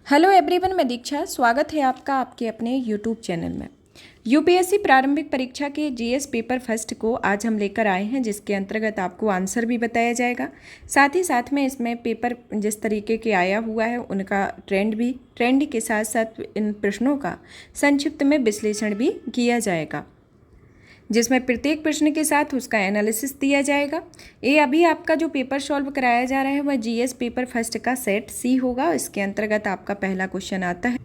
Hello everyone, मैं दीक्षा। स्वागत है आपका आपके अपने यूट्यूब चैनल में। यूपीएससी प्रारंभिक परीक्षा के जीएस पेपर फर्स्ट को आज हम लेकर आए हैं, जिसके अंतर्गत आपको आंसर भी बताया जाएगा। साथ ही साथ में इसमें पेपर जिस तरीके के आया हुआ है उनका ट्रेंड के साथ साथ इन प्रश्नों का संक्षिप्त में विश्लेषण भी किया जाएगा, जिसमें प्रत्येक प्रश्न के साथ उसका एनालिसिस दिया जाएगा। ये अभी आपका जो पेपर सॉल्व कराया जा रहा है वह जीएस पेपर फर्स्ट का सेट सी होगा। इसके अंतर्गत आपका पहला क्वेश्चन आता है।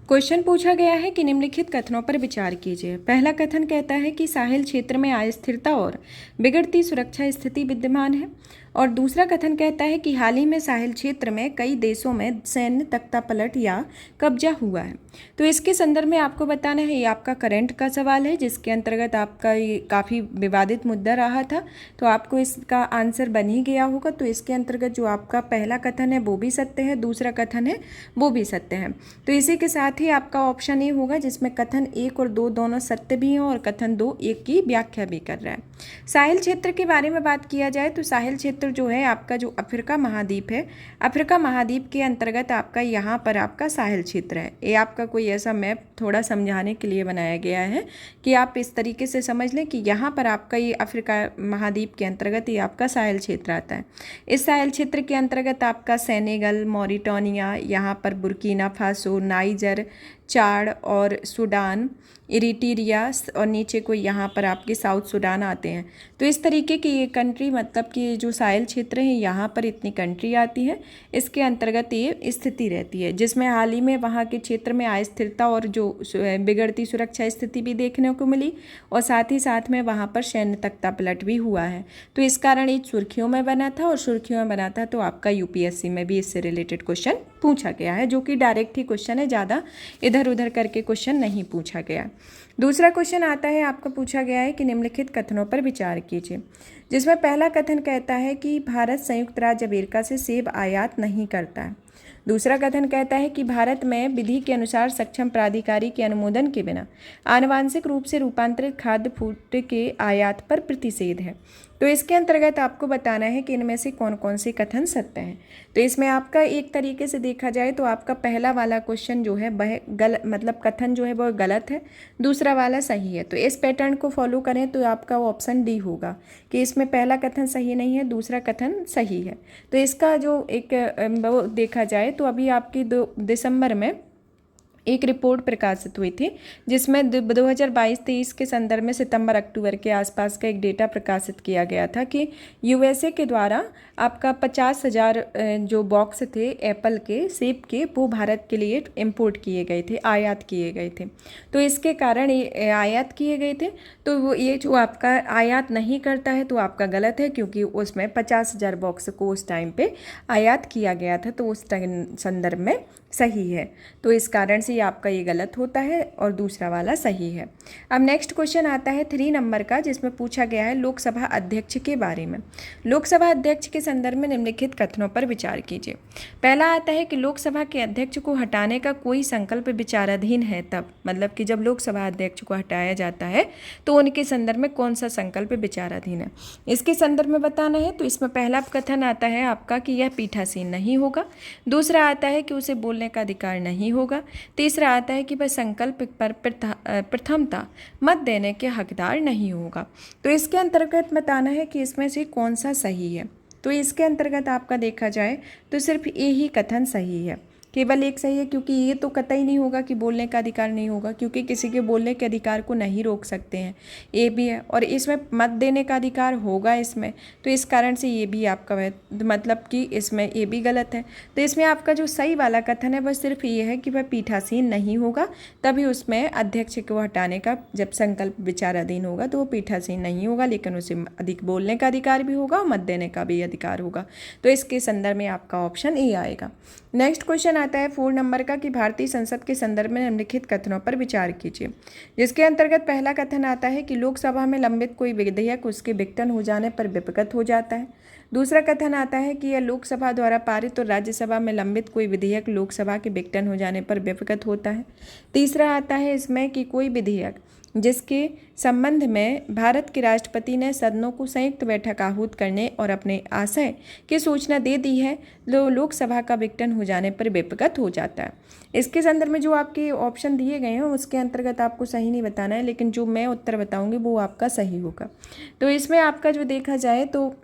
क्वेश्चन पूछा गया है कि निम्नलिखित कथनों पर विचार कीजिए। पहला कथन कहता है कि साहिल क्षेत्र में अस्थिरता और बिगड़ती सुरक्षा स्थिति विद्यमान है, और दूसरा कथन कहता है कि हाल ही में साहिल क्षेत्र में कई देशों में सैन्य तख्तापलट या कब्जा हुआ है। तो इसके संदर्भ में आपको बताना है, ये आपका करंट का सवाल है, जिसके अंतर्गत आपका ये काफ़ी विवादित मुद्दा रहा था, तो आपको इसका आंसर बन ही गया होगा। तो इसके अंतर्गत जो आपका पहला कथन है वो भी सत्य है, दूसरा कथन है वो भी सत्य है। तो इसी के साथ ही आपका ऑप्शन ए होगा, जिसमें कथन 1 और 2 दोनों सत्य भी हैं और कथन 2 1 की व्याख्या भी कर रहा है। साहिल क्षेत्र के बारे में बात किया जाए तो साहिल क्षेत्र जो है आपका जो अफ्रीका महाद्वीप है, अफ्रीका महाद्वीप के अंतर्गत आपका यहाँ पर आपका साहिल क्षेत्र है। ये आपका कोई ऐसा मैप थोड़ा समझाने के लिए बनाया गया है कि आप इस तरीके से समझ लें कि यहाँ पर आपका ये अफ्रीका महाद्वीप के अंतर्गत ये आपका साहिल क्षेत्र आता है। इस साहिल क्षेत्र के अंतर्गत आपका सेनेगल, मॉरिटानिया, यहाँ पर बुर्किना फासो, नाइजर, चाड और सूडान, इरिट्रिया और नीचे को यहाँ पर आपके साउथ सूडान आते हैं। तो इस तरीके की ये कंट्री, मतलब कि जो साहिल क्षेत्र है यहाँ पर इतनी कंट्री आती है, इसके अंतर्गत ये स्थिति रहती है, जिसमें हाल ही में वहाँ के क्षेत्र में अस्थिरता और जो बिगड़ती सुरक्षा स्थिति भी देखने को मिली, और साथ ही साथ में वहाँ पर सैन्य तख्तापलट भी हुआ है। तो इस कारण ये सुर्खियों में बना था, और सुर्खियों में बना था तो आपका यूपीएससी में भी इससे रिलेटेड क्वेश्चन पूछा गया है, जो कि डायरेक्ट ही क्वेश्चन है, ज़्यादा इधर उधर करके क्वेश्चन नहीं पूछा गया। दूसरा क्वेश्चन आता है, आपका पूछा गया है कि निम्नलिखित कथनों पर विचार कीजिए, जिसमें पहला कथन कहता है कि भारत संयुक्त राज्य अमेरिका से सेब आयात नहीं करता है। दूसरा कथन कहता है कि भारत में विधि के अनुसार सक्षम प्राधिकारी के अनुमोदन के बिना आनुवांशिक रूप से रूपांतरित खाद्य फूड के आयात पर प्रतिषेध है। तो इसके अंतर्गत आपको बताना है कि इनमें से कौन कौन से कथन सत्य हैं। तो इसमें आपका एक तरीके से देखा जाए तो आपका पहला वाला क्वेश्चन जो है वह गलत, मतलब कथन जो है वह गलत है, दूसरा वाला सही है। तो इस पैटर्न को फॉलो करें तो आपका ऑप्शन डी होगा कि इसमें पहला कथन सही नहीं है, दूसरा कथन सही है। तो इसका जो एक वो देखा जाए तो अभी आपकी 2 दिसंबर में एक रिपोर्ट प्रकाशित हुई थी, जिसमें 2022-23 के संदर्भ में सितंबर अक्टूबर के आसपास का एक डेटा प्रकाशित किया गया था कि यूएसए के द्वारा आपका 50,000 जो बॉक्स थे एप्पल के, सेब के, वो भारत के लिए इंपोर्ट किए गए थे, आयात किए गए थे। तो इसके कारण ये आयात किए गए थे। तो वो ये जो आपका आयात नहीं करता है तो आपका गलत है, क्योंकि उसमें 50,000 बॉक्स को उस टाइम पे आयात किया गया था, तो उस संदर्भ में सही है। तो इस कारण से आपका ये गलत होता है और दूसरा वाला सही है। अब नेक्स्ट क्वेश्चन आता है 3 नंबर का, जिसमें पूछा गया है लोकसभा अध्यक्ष के बारे में। लोकसभा अध्यक्ष के संदर्भ में निम्नलिखित कथनों पर विचार कीजिए। पहला आता है कि लोकसभा के अध्यक्ष को हटाने का कोई संकल्प विचाराधीन है तब, मतलब कि जब लोकसभा अध्यक्ष को हटाया जाता है तो उनके संदर्भ में कौन सा संकल्प विचाराधीन है, इसके संदर्भ में बताना है। तो इसमें पहला कथन आता है आपका कि यह पीठासीन नहीं होगा। दूसरा आता है कि उसे बोलने का अधिकार नहीं होगा। तीसरा आता है कि वह संकल्प पर प्रथमता मत देने के हकदार नहीं होगा। तो इसके अंतर्गत बताना है कि इसमें से कौन सा सही है। तो इसके अंतर्गत आपका देखा जाए तो सिर्फ ये ही कथन सही है, केवल एक सही है, क्योंकि ये तो कतई नहीं होगा कि बोलने का अधिकार नहीं होगा, क्योंकि किसी के बोलने के अधिकार को नहीं रोक सकते हैं, ये भी है। और इसमें मत देने का अधिकार होगा इसमें, तो इस कारण से ये भी आपका मतलब कि इसमें ये भी गलत है। तो इसमें आपका जो सही वाला कथन है वह सिर्फ ये है कि वह पीठासीन नहीं होगा, तभी उसमें अध्यक्ष को हटाने का जब संकल्प विचाराधीन होगा तो वो पीठासीन नहीं होगा, लेकिन उसे अधिक बोलने का अधिकार भी होगा और मत देने का भी अधिकार होगा। तो इसके संदर्भ में आपका ऑप्शन ए आएगा। नेक्स्ट क्वेश्चन आता है 4 नंबर का कि भारतीय संसद के संदर्भ में निम्नलिखित कथनों पर विचार कीजिए, जिसके अंतर्गत पहला कथन आता है कि लोकसभा में लंबित कोई विधेयक उसके विघटन हो जाने पर विपगत हो जाता है। दूसरा कथन आता है कि यह लोकसभा द्वारा पारित और राज्यसभा में लंबित कोई विधेयक लोकसभा के विघटन हो जाने पर विपगत होता है। तीसरा आता है इसमें कि कोई विधेयक जिसके संबंध में भारत के राष्ट्रपति ने सदनों को संयुक्त बैठक आहूत करने और अपने आशय की सूचना दे दी है, लोकसभा का विघटन हो जाने पर विपगत हो जाता है। इसके संदर्भ में जो आपके ऑप्शन दिए गए हैं उसके अंतर्गत आपको सही नहीं बताना है, लेकिन जो मैं उत्तर बताऊंगी वो आपका सही होगा। तो इसमें आपका जो देखा जाए तो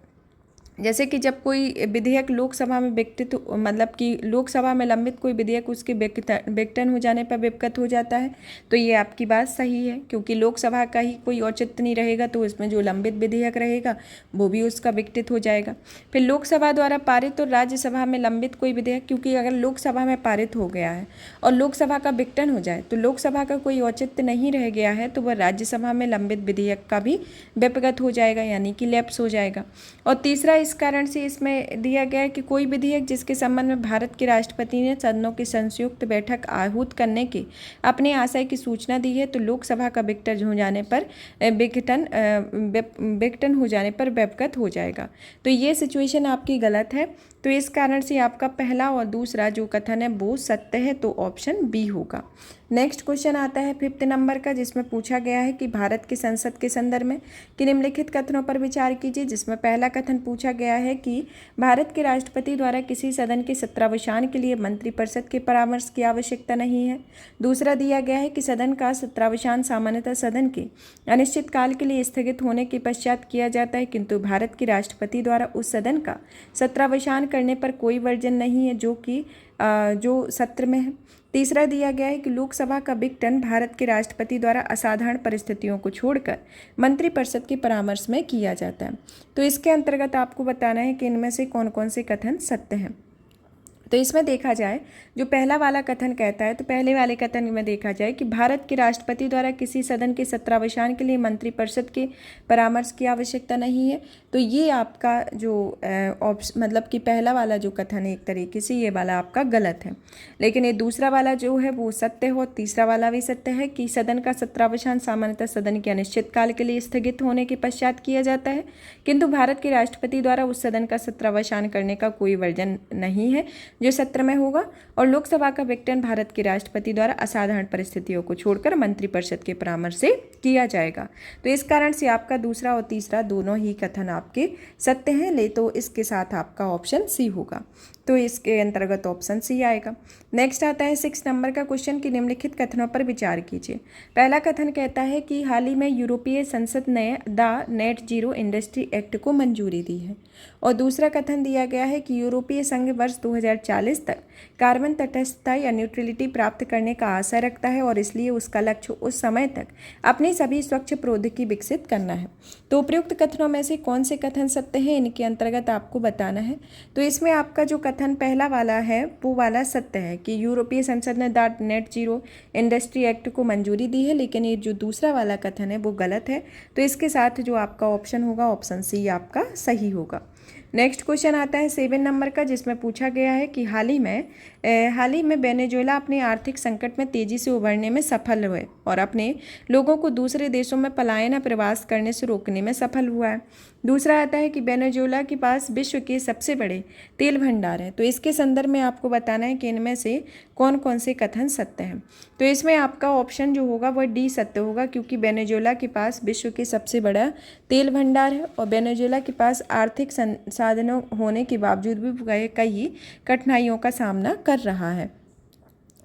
जैसे कि जब कोई विधेयक लोकसभा में विघटित मतलब कि लोकसभा में लंबित कोई विधेयक उसके विघटन हो जाने पर विपगत हो जाता है, तो ये आपकी बात सही है, क्योंकि लोकसभा का ही कोई औचित्य नहीं रहेगा तो इसमें जो लंबित विधेयक रहेगा वो भी उसका विघटित हो जाएगा। फिर लोकसभा द्वारा पारित और राज्यसभा में लंबित कोई विधेयक, क्योंकि अगर लोकसभा में पारित हो गया है और लोकसभा का विघटन हो जाए तो लोकसभा का कोई औचित्य नहीं रह गया है, तो वह राज्यसभा में लंबित विधेयक का भी विपगत हो जाएगा, यानी कि लैप्स हो जाएगा। और तीसरा, इस कारण से इसमें दिया गया है कि कोई विधेयक जिसके संबंध में भारत के राष्ट्रपति ने सदनों की संयुक्त बैठक आहूत करने के अपने आशय की सूचना दी है, तो लोकसभा का विघटन हो जाने पर विघटन हो जाने पर विपगत हो जाएगा। तो ये सिचुएशन आपकी गलत है, तो इस कारण से आपका पहला और दूसरा जो कथन है वो सत्य है, तो ऑप्शन बी होगा। नेक्स्ट क्वेश्चन आता है 5th नंबर का, जिसमें पूछा गया है कि भारत की संसद के संदर्भ में कि निम्नलिखित कथनों पर विचार कीजिए। जिसमें पहला कथन पूछा गया है कि भारत के राष्ट्रपति द्वारा किसी सदन के सत्रावसान के लिए मंत्रिपरिषद के परामर्श की आवश्यकता नहीं है। दूसरा दिया गया है कि सदन का सत्रावसान सामान्यतः सदन के अनिश्चित काल के लिए स्थगित होने के पश्चात किया जाता है, किंतु भारत के राष्ट्रपति द्वारा उस सदन का सत्रावसान करने पर कोई वर्जन नहीं है जो सत्र में है। तीसरा दिया गया है कि लोकसभा का विघटन भारत के राष्ट्रपति द्वारा असाधारण परिस्थितियों को छोड़कर मंत्रिपरिषद के परामर्श में किया जाता है। तो इसके अंतर्गत आपको बताना है कि इनमें से कौन कौन से कथन सत्य हैं। तो इसमें देखा जाए जो पहला वाला कथन कहता है, तो पहले वाले कथन में देखा जाए कि भारत के राष्ट्रपति द्वारा किसी सदन के सत्रावसान के लिए मंत्रिपरिषद के परामर्श की आवश्यकता नहीं है, तो ये आपका जो मतलब कि पहला वाला जो कथन है एक तरीके से ये वाला आपका गलत है। लेकिन ये दूसरा वाला जो है वो सत्य हो, तीसरा वाला भी सत्य है कि सदन का सत्रावसान सामान्यतः सदन के अनिश्चित काल के लिए स्थगित होने के पश्चात किया जाता है, किंतु भारत के राष्ट्रपति द्वारा उस सदन का सत्रावसान करने का कोई वर्जन नहीं है जो सत्र में होगा। और लोकसभा का विघटन भारत के राष्ट्रपति द्वारा असाधारण परिस्थितियों को छोड़कर मंत्रिपरिषद के परामर्श से किया जाएगा। तो इस कारण से आपका दूसरा और तीसरा दोनों ही कथन आपके सत्य हैं, तो इसके साथ आपका ऑप्शन सी होगा। तो इसके अंतर्गत ऑप्शन सी आएगा। नेक्स्ट आता है 6 नंबर का क्वेश्चन कि निम्नलिखित कथनों पर विचार कीजिए। पहला कथन कहता है कि हाल ही में यूरोपीय संसद ने the net zero industry act को मंजूरी दी है। और दूसरा कथन दिया गया है कि यूरोपीय संघ वर्ष 2040 तक कार्बन तटस्थता या न्यूट्रलिटी प्राप्त करने का आशय रखता है और इसलिए उसका लक्ष्य उस समय तक अपनी सभी स्वच्छ प्रौद्योगिकी विकसित करना है। तो उपयुक्त कथनों में से कौन से कथन सत्य हैं, इनके अंतर्गत आपको बताना है। तो इसमें आपका जो कथन पहला वाला है वो वाला सत्य है कि यूरोपीय संसद ने the net zero industry act को मंजूरी दी है, लेकिन ये जो दूसरा वाला कथन है वो गलत है। तो इसके साथ जो आपका ऑप्शन होगा ऑप्शन सी आपका सही होगा। नेक्स्ट क्वेश्चन आता है 7 नंबर का, जिसमें पूछा गया है कि हाल ही में वेनेजुएला अपने आर्थिक संकट में तेजी से उभरने में सफल हुए और अपने लोगों को दूसरे देशों में पलायन या प्रवास करने से रोकने में सफल हुआ है। दूसरा आता है कि वेनेजुएला के पास विश्व के सबसे बड़े तेल भंडार हैं। तो इसके संदर्भ में आपको बताना है कि इनमें से कौन कौन से कथन सत्य हैं। तो इसमें आपका ऑप्शन जो होगा वह डी सत्य होगा, क्योंकि वेनेजुएला के पास विश्व के सबसे बड़ा तेल भंडार है और वेनेजुएला के पास आर्थिक संसाधनों होने के बावजूद भी कई कठिनाइयों का सामना कर रहा है।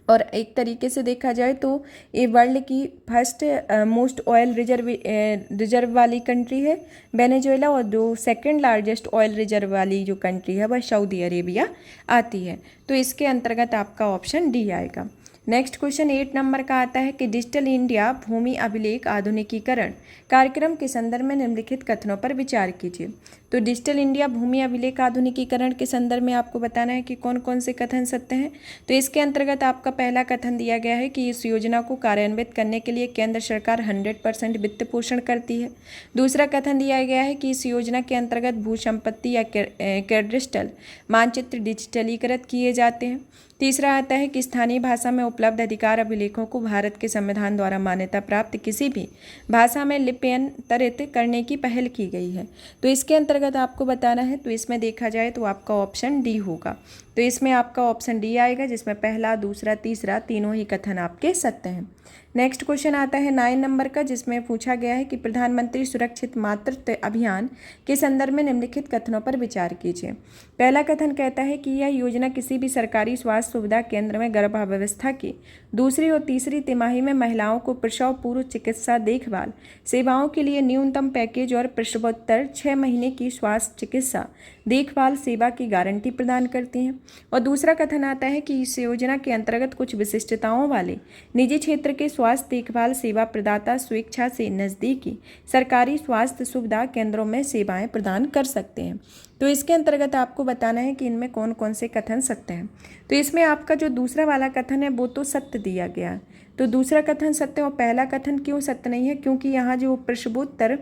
और एक तरीके से देखा जाए तो ये वर्ल्ड की फर्स्ट मोस्ट ऑयल रिजर्व वाली कंट्री है वेनेजुएला, और जो सेकंड लार्जेस्ट ऑयल रिजर्व वाली जो कंट्री है वह सऊदी अरेबिया आती है। तो इसके अंतर्गत आपका ऑप्शन डी आएगा। नेक्स्ट क्वेश्चन 8 नंबर का आता है कि डिजिटल इंडिया भूमि अभिलेख आधुनिकीकरण कार्यक्रम के संदर्भ में निम्नलिखित कथनों पर विचार कीजिए। तो डिजिटल इंडिया भूमि अभिलेख आधुनिकीकरण के संदर्भ में आपको बताना है कि कौन कौन से कथन सत्य हैं। तो इसके अंतर्गत आपका पहला कथन दिया गया है कि इस योजना को कार्यान्वित करने के लिए केंद्र सरकार 100% वित्त पोषण करती है। दूसरा कथन दिया गया है कि इस योजना के अंतर्गत भू संपत्ति या कैडस्ट्रल मानचित्र डिजिटलीकृत किए जाते हैं। तीसरा आता है कि स्थानीय भाषा में उपलब्ध अधिकार अभिलेखों को भारत के संविधान द्वारा मान्यता प्राप्त किसी भी भाषा में लिप्यंतरित करने की पहल की गई है। तो इसके अंतर्गत आपको बताना है। तो इसमें देखा जाए तो आपका ऑप्शन डी होगा। तो इसमें आपका ऑप्शन डी आएगा, जिसमें पहला दूसरा तीसरा तीनों ही कथन आपके सत्य हैं। नेक्स्ट क्वेश्चन आता है 9 नंबर का, जिसमें पूछा गया है कि प्रधानमंत्री सुरक्षित मातृत्व अभियान के संदर्भ में निम्नलिखित कथनों पर विचार कीजिए। पहला कथन कहता है कि यह योजना किसी भी सरकारी स्वास्थ्य सुविधा केंद्र में गर्भावस्था की दूसरी और तीसरी तिमाही में महिलाओं को प्रसव पूर्व चिकित्सा देखभाल सेवाओं के लिए न्यूनतम पैकेज और प्रसवोत्तर 6 महीने की स्वास्थ्य चिकित्सा देखभाल सेवा की गारंटी प्रदान करती हैं। और दूसरा कथन आता है कि इस योजना के अंतर्गत कुछ विशिष्टताओं वाले निजी क्षेत्र के स्वास्थ्य देखभाल सेवा प्रदाता स्वेच्छा से नज़दीकी सरकारी स्वास्थ्य सुविधा केंद्रों में सेवाएं प्रदान कर सकते हैं। तो इसके अंतर्गत आपको बताना है कि इनमें कौन कौन से कथन सत्य हैं। तो इसमें आपका जो दूसरा वाला कथन है वो तो सत्य दिया गया है। तो दूसरा कथन सत्य और पहला कथन क्यों सत्य नहीं है? क्योंकि यहाँ जो प्रसवोत्तर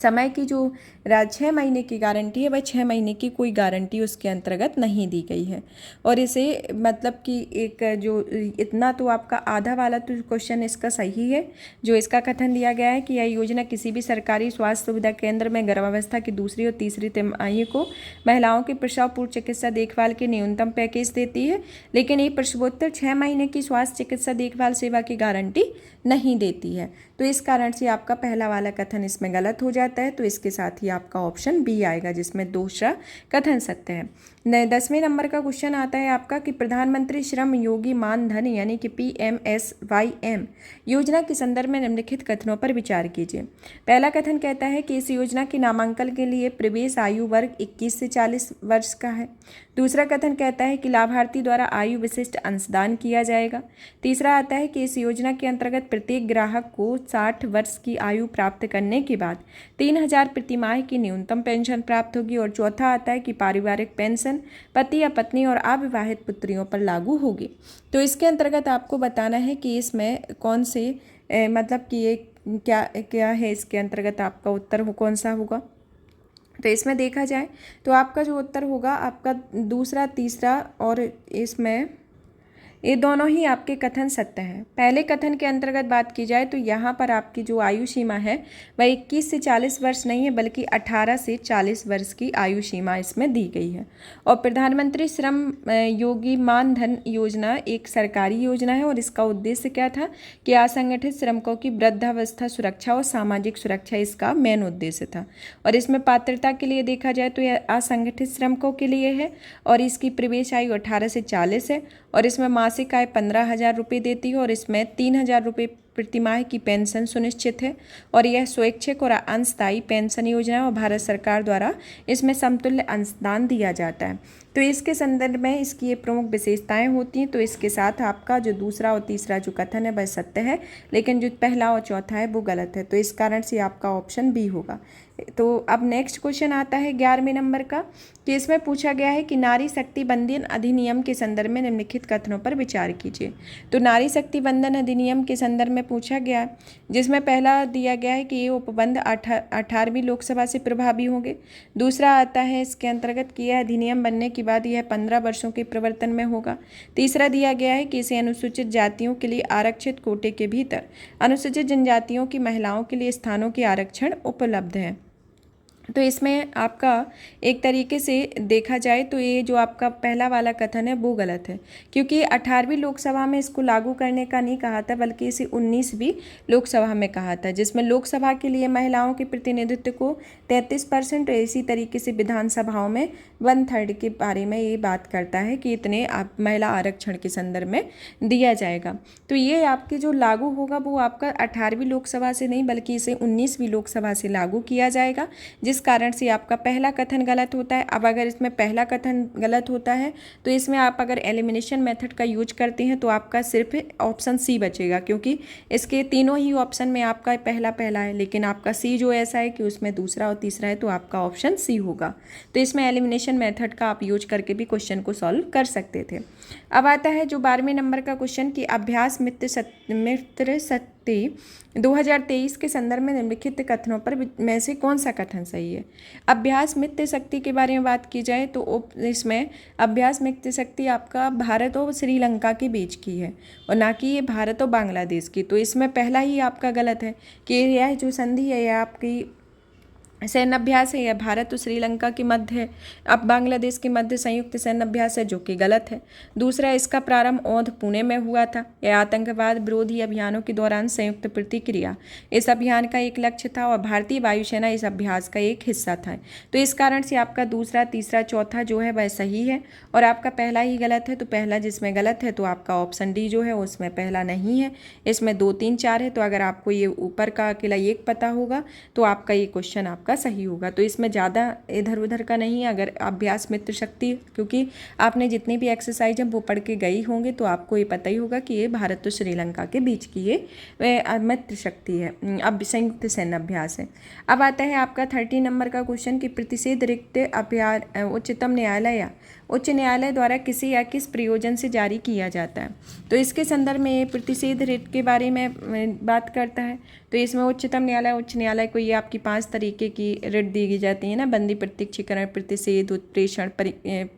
समय की जो 6 महीने की गारंटी है वह 6 महीने की कोई गारंटी उसके अंतर्गत नहीं दी गई है। और इसे मतलब कि एक जो इतना तो आपका आधा वाला तो क्वेश्चन इसका सही है। जो इसका कथन दिया गया है कि यह योजना किसी भी सरकारी स्वास्थ्य सुविधा केंद्र में गर्भावस्था की दूसरी और तीसरी तिमाही को महिलाओं के प्रसव पूर्व चिकित्सा देखभाल के न्यूनतम पैकेज देती है, लेकिन ये प्रसवोत्तर 6 महीने की स्वास्थ्य चिकित्सा देखभाल सेवा की गारंटी नहीं देती है। तो इस कारण से आपका पहला वाला कथन इसमें गलत हो जाता है। तो इसके साथ ही आपका ऑप्शन बी आएगा, जिसमें दूसरा कथन सत्य है। 10वें नंबर का क्वेश्चन आता है आपका कि प्रधानमंत्री श्रम योगी मान धन यानी कि PMSYM योजना के संदर्भ में निम्नलिखित कथनों पर विचार कीजिए। पहला कथन कहता है कि इस योजना की नामांकन के लिए प्रवेश आयु वर्ग 21 से 40 वर्ष का है। दूसरा कथन कहता है कि लाभार्थी द्वारा आयु विशिष्ट अंशदान किया जाएगा। तीसरा आता है कि इस योजना के अंतर्गत प्रत्येक ग्राहक को 60 वर्ष की आयु प्राप्त करने के बाद 3000 प्रतिमाह की न्यूनतम पेंशन प्राप्त होगी। और चौथा आता है कि पारिवारिक पेंशन पति या पत्नी और अविवाहित पुत्रियों पर लागू होगी। तो इसके अंतर्गत आपको बताना है कि इसमें कौन से मतलब कि ये क्या क्या है, इसके अंतर्गत आपका उत्तर कौन सा होगा। तो इसमें देखा जाए तो आपका जो उत्तर होगा आपका दूसरा, तीसरा और इसमें ये दोनों ही आपके कथन सत्य हैं। पहले कथन के अंतर्गत बात की जाए तो यहाँ पर आपकी जो आयु सीमा है वह 21 से 40 वर्ष नहीं है, बल्कि 18 से 40 वर्ष की आयु सीमा इसमें दी गई है। और प्रधानमंत्री श्रम योगी मान धन योजना एक सरकारी योजना है और इसका उद्देश्य क्या था कि असंगठित श्रमिकों की वृद्धावस्था सुरक्षा और सामाजिक सुरक्षा इसका मेन उद्देश्य था। और इसमें पात्रता के लिए देखा जाए तो यह असंगठित श्रमिकों के लिए है और इसकी प्रवेश आयु 18 से 40 है। और इसमें मासिक आय 15,000 रुपये देती है और इसमें 3,000 रुपये प्रतिमाह की पेंशन सुनिश्चित है। और यह स्वैच्छिक और अंशदायी पेंशन योजना है और भारत सरकार द्वारा इसमें समतुल्य अंशदान दिया जाता है। तो इसके संदर्भ में इसकी ये प्रमुख विशेषताएं होती हैं। तो इसके साथ आपका जो दूसरा और तीसरा जो कथन है वह सत्य है, लेकिन जो पहला और चौथा है वो गलत है। तो इस कारण से आपका ऑप्शन बी होगा। तो अब नेक्स्ट क्वेश्चन आता है 11वें नंबर का, कि इसमें पूछा गया है कि नारी शक्ति वंदन अधिनियम के संदर्भ में निम्नलिखित कथनों पर विचार कीजिए। तो नारी शक्ति वंदन अधिनियम के संदर्भ में पूछा गया है, जिसमें पहला दिया गया है कि ये उपबंध 18वीं लोकसभा से प्रभावी होंगे। दूसरा आता है इसके अंतर्गत कि यह अधिनियम बनने के बाद यह 15 वर्षों के प्रवर्तन में होगा। तीसरा दिया गया है कि इसे अनुसूचित जातियों के लिए आरक्षित कोटे के भीतर अनुसूचित जनजातियों की महिलाओं के लिए स्थानों के आरक्षण उपलब्ध है। तो इसमें आपका एक तरीके से देखा जाए तो ये जो आपका पहला वाला कथन है वो गलत है, क्योंकि 18वीं लोकसभा में इसको लागू करने का नहीं कहा था, बल्कि इसे 19वीं लोकसभा में कहा था, जिसमें लोकसभा के लिए महिलाओं के प्रतिनिधित्व को 33% और इसी तरीके से विधानसभाओं में 1/3 के बारे में ये बात करता है कि इतने आप महिला आरक्षण के संदर्भ में दिया जाएगा। तो ये आपके जो लागू होगा वो आपका 18वीं लोकसभा से नहीं, बल्कि इसे 19वीं लोकसभा से लागू किया जाएगा, जिस कारण से आपका पहला कथन गलत होता है। अब अगर इसमें पहला कथन गलत होता है तो इसमें आप अगर एलिमिनेशन मेथड का यूज करते हैं तो आपका सिर्फ ऑप्शन सी बचेगा, क्योंकि इसके तीनों ही ऑप्शन में आपका पहला पहला है, लेकिन आपका सी जो ऐसा है कि उसमें दूसरा और तीसरा है, तो आपका ऑप्शन सी होगा। तो इसमें एलिमिनेशन मेथड का आप यूज करके भी क्वेश्चन को सॉल्व कर सकते थे। अब आता है जो 12वें नंबर का क्वेश्चन कि अभ्यास मित्र शक्ति 2023 के संदर्भ में निम्नलिखित कथनों पर में से कौन सा कथन सही है। अभ्यास मित्र शक्ति के बारे में बात की जाए तो इसमें अभ्यास मित्र शक्ति आपका भारत और श्रीलंका के बीच की है और ना कि ये भारत और बांग्लादेश की। तो इसमें पहला ही आपका गलत है कि यह जो संधि है यह आपकी सैन्य अभ्यास है, यह भारत और श्रीलंका के मध्य है। अब बांग्लादेश के मध्य संयुक्त सैन्य अभ्यास है, जो कि गलत है। दूसरा, इसका प्रारंभ औंध पुणे में हुआ था। यह आतंकवाद विरोधी अभियानों के दौरान संयुक्त प्रतिक्रिया इस अभियान का एक लक्ष्य था और भारतीय वायुसेना इस अभ्यास का एक हिस्सा था। तो इस कारण से आपका दूसरा, तीसरा, चौथा जो है वह सही है और आपका पहला ही गलत है। तो पहला जिसमें गलत है तो आपका ऑप्शन डी जो है उसमें पहला नहीं है, इसमें 2, 3, 4 है। तो अगर आपको ये ऊपर का अकेला एक पता होगा तो आपका ये क्वेश्चन आपका सही होगा। तो इसमें ज़्यादा इधर उधर का नहीं है। अगर अभ्यास मित्र शक्ति, क्योंकि आपने जितनी भी एक्सरसाइज है वो पढ़ के गई होंगे तो आपको ये पता ही होगा कि ये भारत और श्रीलंका के बीच की ये मित्र शक्ति है, अब संयुक्त सैन्य अभ्यास है। अब आता है आपका 30 नंबर का क्वेश्चन कि प्रतिषेध रिट अभ्यास उच्चतम न्यायालय या उच्च न्यायालय द्वारा किसी या किस प्रयोजन से जारी किया जाता है। तो इसके संदर्भ में ये प्रतिषेध रिट के बारे में बात करता है। तो इसमें उच्चतम न्यायालय, उच्च न्यायालय को ये आपकी 5 तरीके की रिट दी जाती है ना, बंदी, प्रत्यक्षीकरण, प्रतिषेध, उत्प्रेषण,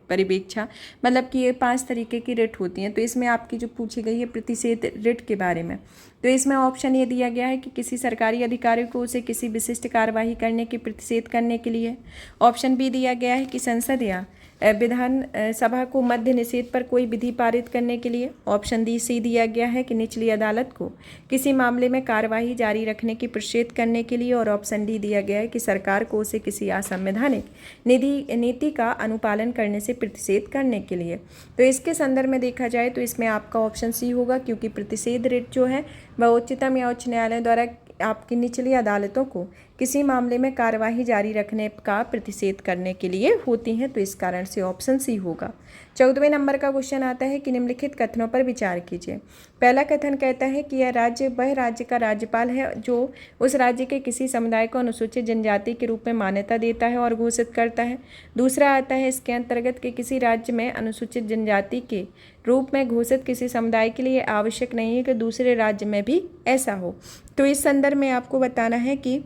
परिवेक्षा, मतलब कि ये 5 तरीके की रिट होती हैं। तो इसमें आपकी जो पूछी गई है प्रतिषेध रिट के बारे में, तो इसमें ऑप्शन ये दिया गया है कि किसी सरकारी अधिकारी को उसे किसी विशिष्ट कार्यवाही करने के प्रतिषेध करने के लिए। ऑप्शन बी दिया गया है कि संसद या विधान सभा को मद्य निषेध पर कोई विधि पारित करने के लिए। ऑप्शन डी सी दिया गया है कि निचली अदालत को किसी मामले में कार्यवाही जारी रखने की प्रतिषेध करने के लिए। और ऑप्शन डी दिया गया है कि सरकार को उसे किसी असंवैधानिक नीति का अनुपालन करने से प्रतिषेध करने के लिए। तो इसके संदर्भ में देखा जाए तो इसमें आपका ऑप्शन सी होगा, क्योंकि प्रतिषेध रिट जो है वह उच्चतम या उच्च न्यायालय द्वारा आपकी निचली अदालतों को किसी मामले में कार्यवाही जारी रखने का प्रतिषेध करने के लिए होती हैं। तो इस कारण से ऑप्शन सी होगा। 14वें नंबर का क्वेश्चन आता है कि निम्नलिखित कथनों पर विचार कीजिए। पहला कथन कहता है कि यह राज्य वह राज्य का राज्यपाल है जो उस राज्य के किसी समुदाय को अनुसूचित जनजाति के रूप में मान्यता देता है और घोषित करता है। दूसरा आता है इसके अंतर्गत कि किसी राज्य में अनुसूचित जनजाति के रूप में घोषित किसी समुदाय के लिए आवश्यक नहीं है कि दूसरे राज्य में भी ऐसा हो। तो इस संदर्भ में आपको बताना है कि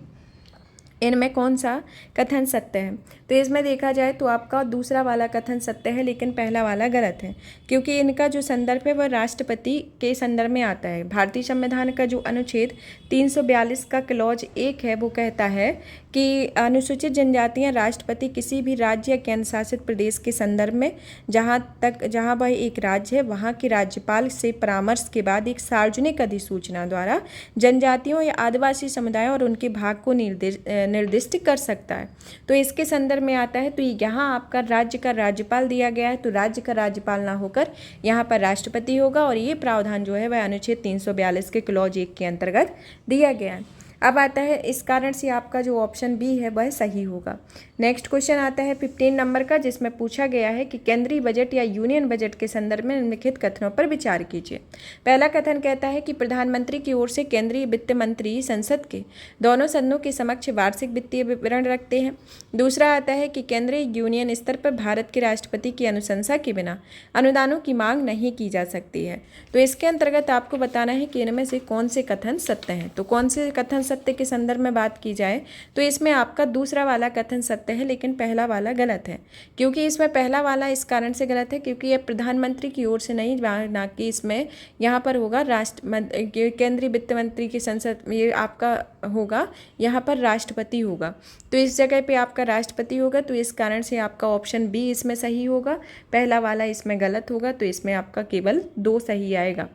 इनमें कौन सा कथन सत्य है। तो इसमें देखा जाए तो आपका दूसरा वाला कथन सत्य है, लेकिन पहला वाला गलत है, क्योंकि इनका जो संदर्भ है वह राष्ट्रपति के संदर्भ में आता है। भारतीय संविधान का जो अनुच्छेद 342 का क्लॉज 1 है वो कहता है कि अनुसूचित जनजातियां राष्ट्रपति किसी भी राज्य या केंद्र शासित प्रदेश के संदर्भ में जहां वह एक राज्य है वहां के राज्यपाल से परामर्श के बाद एक सार्वजनिक अधिसूचना द्वारा जनजातियों या आदिवासी समुदाय और उनके भाग को निर्दिष्ट कर सकता है। तो इसके संदर्भ में आता है। तो यहाँ आपका राज्य का राज्यपाल दिया गया है, तो राज्य का राज्यपाल ना होकर यहाँ पर राष्ट्रपति होगा और ये प्रावधान जो है वह अनुच्छेद 342 के क्लॉज 1 के अंतर्गत दिया गया है। अब आता है इस कारण से आपका जो ऑप्शन बी है वह सही होगा। नेक्स्ट क्वेश्चन आता है 15 नंबर का, जिसमें पूछा गया है कि केंद्रीय बजट या यूनियन बजट के संदर्भ में निम्नलिखित कथनों पर विचार कीजिए। पहला कथन कहता है कि प्रधानमंत्री की ओर से केंद्रीय वित्त मंत्री संसद के दोनों सदनों के समक्ष वार्षिक वित्तीय विवरण रखते हैं। दूसरा आता है कि केंद्रीय यूनियन स्तर पर भारत के राष्ट्रपति की अनुशंसा के बिना अनुदानों की मांग नहीं की जा सकती है। तो इसके अंतर्गत आपको बताना है कि इनमें से कौन से कथन सत्य हैं। तो कौन से कथन सत्य के संदर्भ में बात की जाए तो इसमें आपका दूसरा वाला कथन सत्य है, लेकिन पहला वाला गलत है। क्योंकि इसमें पहला वाला इस कारण से गलत है क्योंकि यह प्रधानमंत्री की ओर से नहीं, ना कि इसमें यहाँ पर होगा केंद्रीय वित्त मंत्री की संसद, ये आपका होगा यहाँ पर राष्ट्रपति होगा। तो इस जगह पे आपका राष्ट्रपति होगा, तो इस कारण से आपका ऑप्शन बी इसमें सही होगा, पहला वाला इसमें गलत होगा। तो इसमें आपका केवल 2 सही आएगा।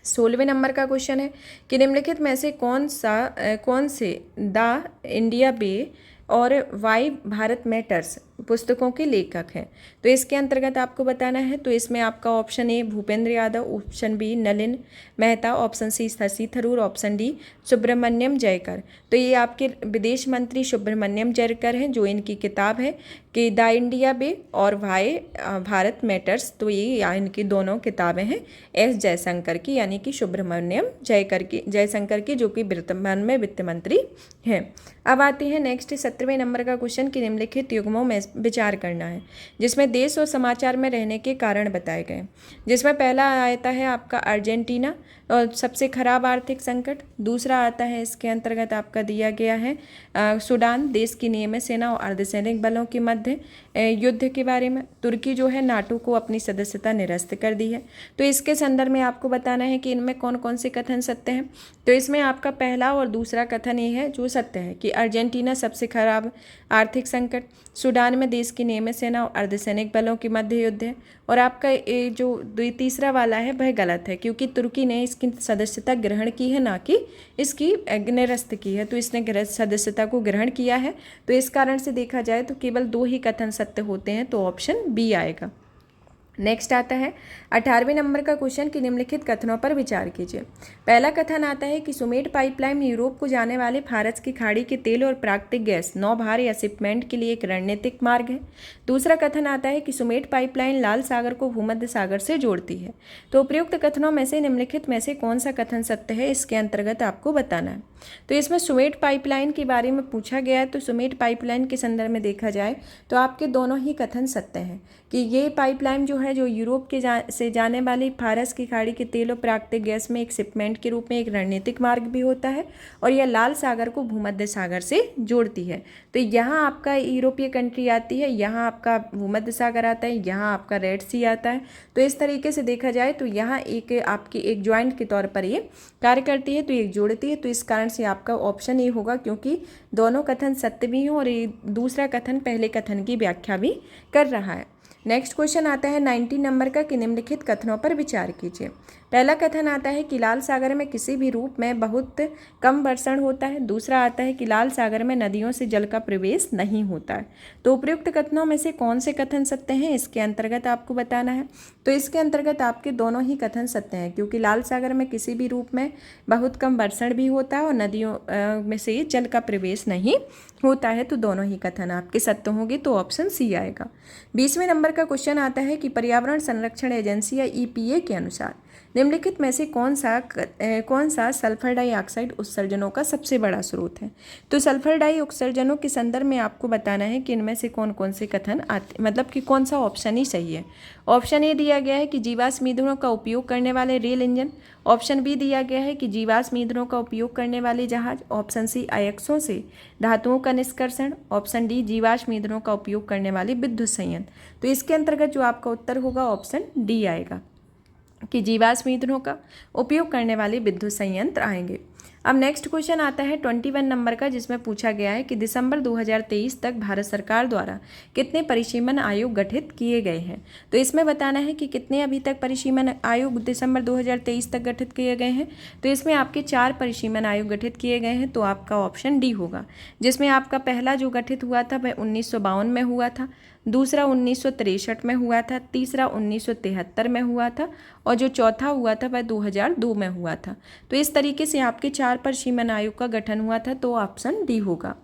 16वें नंबर का क्वेश्चन है कि निम्नलिखित में से कौन से द इंडिया बे और वाई भारत मैटर्स पुस्तकों के लेखक हैं। तो इसके अंतर्गत आपको बताना है। तो इसमें आपका option A Bhupendra Yadav, option B Nalin Mehta, option C Shashi Tharoor, option D Subrahmanyam Jaykar. तो ये आपके विदेश मंत्री सुब्रमण्यम जयकर हैं, जो इनकी किताब है कि द इंडिया बे और वाई भारत मैटर्स। तो ये इनकी दोनों किताबें हैं एस जयशंकर की, यानी कि सुब्रमण्यम जयशंकर की, जो कि वर्तमान में वित्त मंत्री हैं। अब आते हैं नेक्स्ट 17वें नंबर का क्वेश्चन कि निम्नलिखित युग्मों में विचार करना है, जिसमें देश और समाचार में रहने के कारण बताए गए। जिसमें पहला आता है आपका अर्जेंटीना और सबसे खराब आर्थिक संकट। दूसरा आता है इसके अंतर्गत आपका दिया गया है सूडान, देश की नियमित सेना और अर्धसैनिक बलों के मध्य युद्ध के बारे में। तुर्की जो है नाटो को अपनी सदस्यता निरस्त कर दी है। तो इसके संदर्भ में आपको बताना है कि इनमें कौन कौन से कथन सत्य हैं। तो इसमें आपका पहला और दूसरा कथन ये है जो सत्य है कि अर्जेंटीना सबसे खराब आर्थिक संकट, सूडान में देश की नियमित सेना और अर्धसैनिक बलों के मध्य युद्ध है। और आपका ये जो तीसरा वाला है वह गलत है, क्योंकि तुर्की ने इसकी सदस्यता ग्रहण की है, ना कि इसकी निरस्त की है। तो इसने सदस्यता को ग्रहण किया है। तो इस कारण से देखा जाए तो केवल 2 ही कथन सत्य होते हैं, तो ऑप्शन बी आएगा। नेक्स्ट आता है 18वें नंबर का क्वेश्चन कि निम्नलिखित कथनों पर विचार कीजिए। पहला कथन आता है कि सुमेट पाइपलाइन यूरोप को जाने वाले फारस की खाड़ी के तेल और प्राकृतिक गैस नौभार या शिपमेंट के लिए एक रणनीतिक मार्ग है। दूसरा कथन आता है कि सुमेट पाइपलाइन लाल सागर को भूमध्य सागर से जोड़ती है। तो उपयुक्त कथनों में से निम्नलिखित में से कौन सा कथन सत्य है, इसके अंतर्गत आपको बताना है। तो इसमें सुमेट पाइपलाइन के बारे में पूछा गया है। तो सुमेट पाइपलाइन के संदर्भ में देखा जाए तो आपके दोनों ही कथन सत्य हैं कि ये पाइपलाइन जो है जो यूरोप के से जाने वाली फारस की खाड़ी के तेल और प्राकृतिक गैस में एक शिपमेंट के रूप में एक रणनीतिक मार्ग भी होता है, और यह लाल सागर को भूमध्य सागर से जोड़ती है। तो यहाँ आपका यूरोपीय कंट्री आती है, यहाँ आपका भूमध्य सागर आता है, यहाँ आपका रेड सी आता है। तो इस तरीके से देखा जाए तो यहाँ एक आपकी एक ज्वाइंट के तौर पर ये कार्य करती है, तो एक जोड़ती है। तो इस कारण से आपका ऑप्शन ये होगा, क्योंकि दोनों कथन सत्य भी हैं और ये दूसरा कथन पहले कथन की व्याख्या भी कर रहा है। नेक्स्ट क्वेश्चन आता है 19 नंबर का कि निम्नलिखित कथनों पर विचार कीजिए। पहला कथन आता है कि लाल सागर में किसी भी रूप में बहुत कम वर्षण होता है। दूसरा आता है कि लाल सागर में नदियों से जल का प्रवेश नहीं होता है। तो उपयुक्त कथनों में से कौन से कथन सत्य हैं, इसके अंतर्गत आपको बताना है। तो इसके अंतर्गत आपके दोनों ही कथन सत्य हैं, क्योंकि लाल सागर में किसी भी रूप में बहुत कम वर्षण भी होता है और नदियों में से जल का प्रवेश नहीं होता है। तो दोनों ही कथन आपके सत्य होंगे, तो ऑप्शन सी आएगा। 20वें नंबर का क्वेश्चन आता है कि पर्यावरण संरक्षण एजेंसी या EPA के अनुसार निम्नलिखित में से कौन सा सल्फर डाइऑक्साइड उत्सर्जनों का सबसे बड़ा स्रोत है। तो सल्फर डाई उत्सर्जनों के संदर्भ में आपको बताना है कि इनमें से कौन कौन से कथन आते, मतलब कि कौन सा ऑप्शन ही सही है। ऑप्शन ए दिया गया है कि जीवाश्म ईंधनों का उपयोग करने वाले रेल इंजन। ऑप्शन बी दिया गया है कि जीवाश्म ईंधनों का उपयोग करने वाले जहाज। ऑप्शन सी अयस्कों से धातुओं का निष्कर्षण। ऑप्शन डी जीवाश्म ईंधनों का उपयोग करने वाले विद्युत संयंत्र। तो इसके अंतर्गत जो आपका उत्तर होगा ऑप्शन डी आएगा कि जीवाश्म ईंधनों का उपयोग करने वाले विद्युत संयंत्र आएंगे। अब नेक्स्ट क्वेश्चन आता है 21 नंबर का, जिसमें पूछा गया है कि दिसंबर 2023 तक भारत सरकार द्वारा कितने परिसीमन आयोग गठित किए गए हैं। तो इसमें बताना है कि कितने अभी तक परिसीमन आयोग दिसंबर 2023 तक गठित किए गए हैं। तो इसमें आपके 4 परिसीमन आयोग गठित किए गए हैं, तो आपका ऑप्शन डी होगा। जिसमें आपका पहला जो गठित हुआ था वह 1952 में हुआ था, दूसरा 1963 में हुआ था, तीसरा 1973 में हुआ था, और जो चौथा हुआ था वह 2002 में हुआ था। तो इस तरीके से आपके 4 परिसीमन आयोग का गठन हुआ था, तो ऑप्शन डी होगा।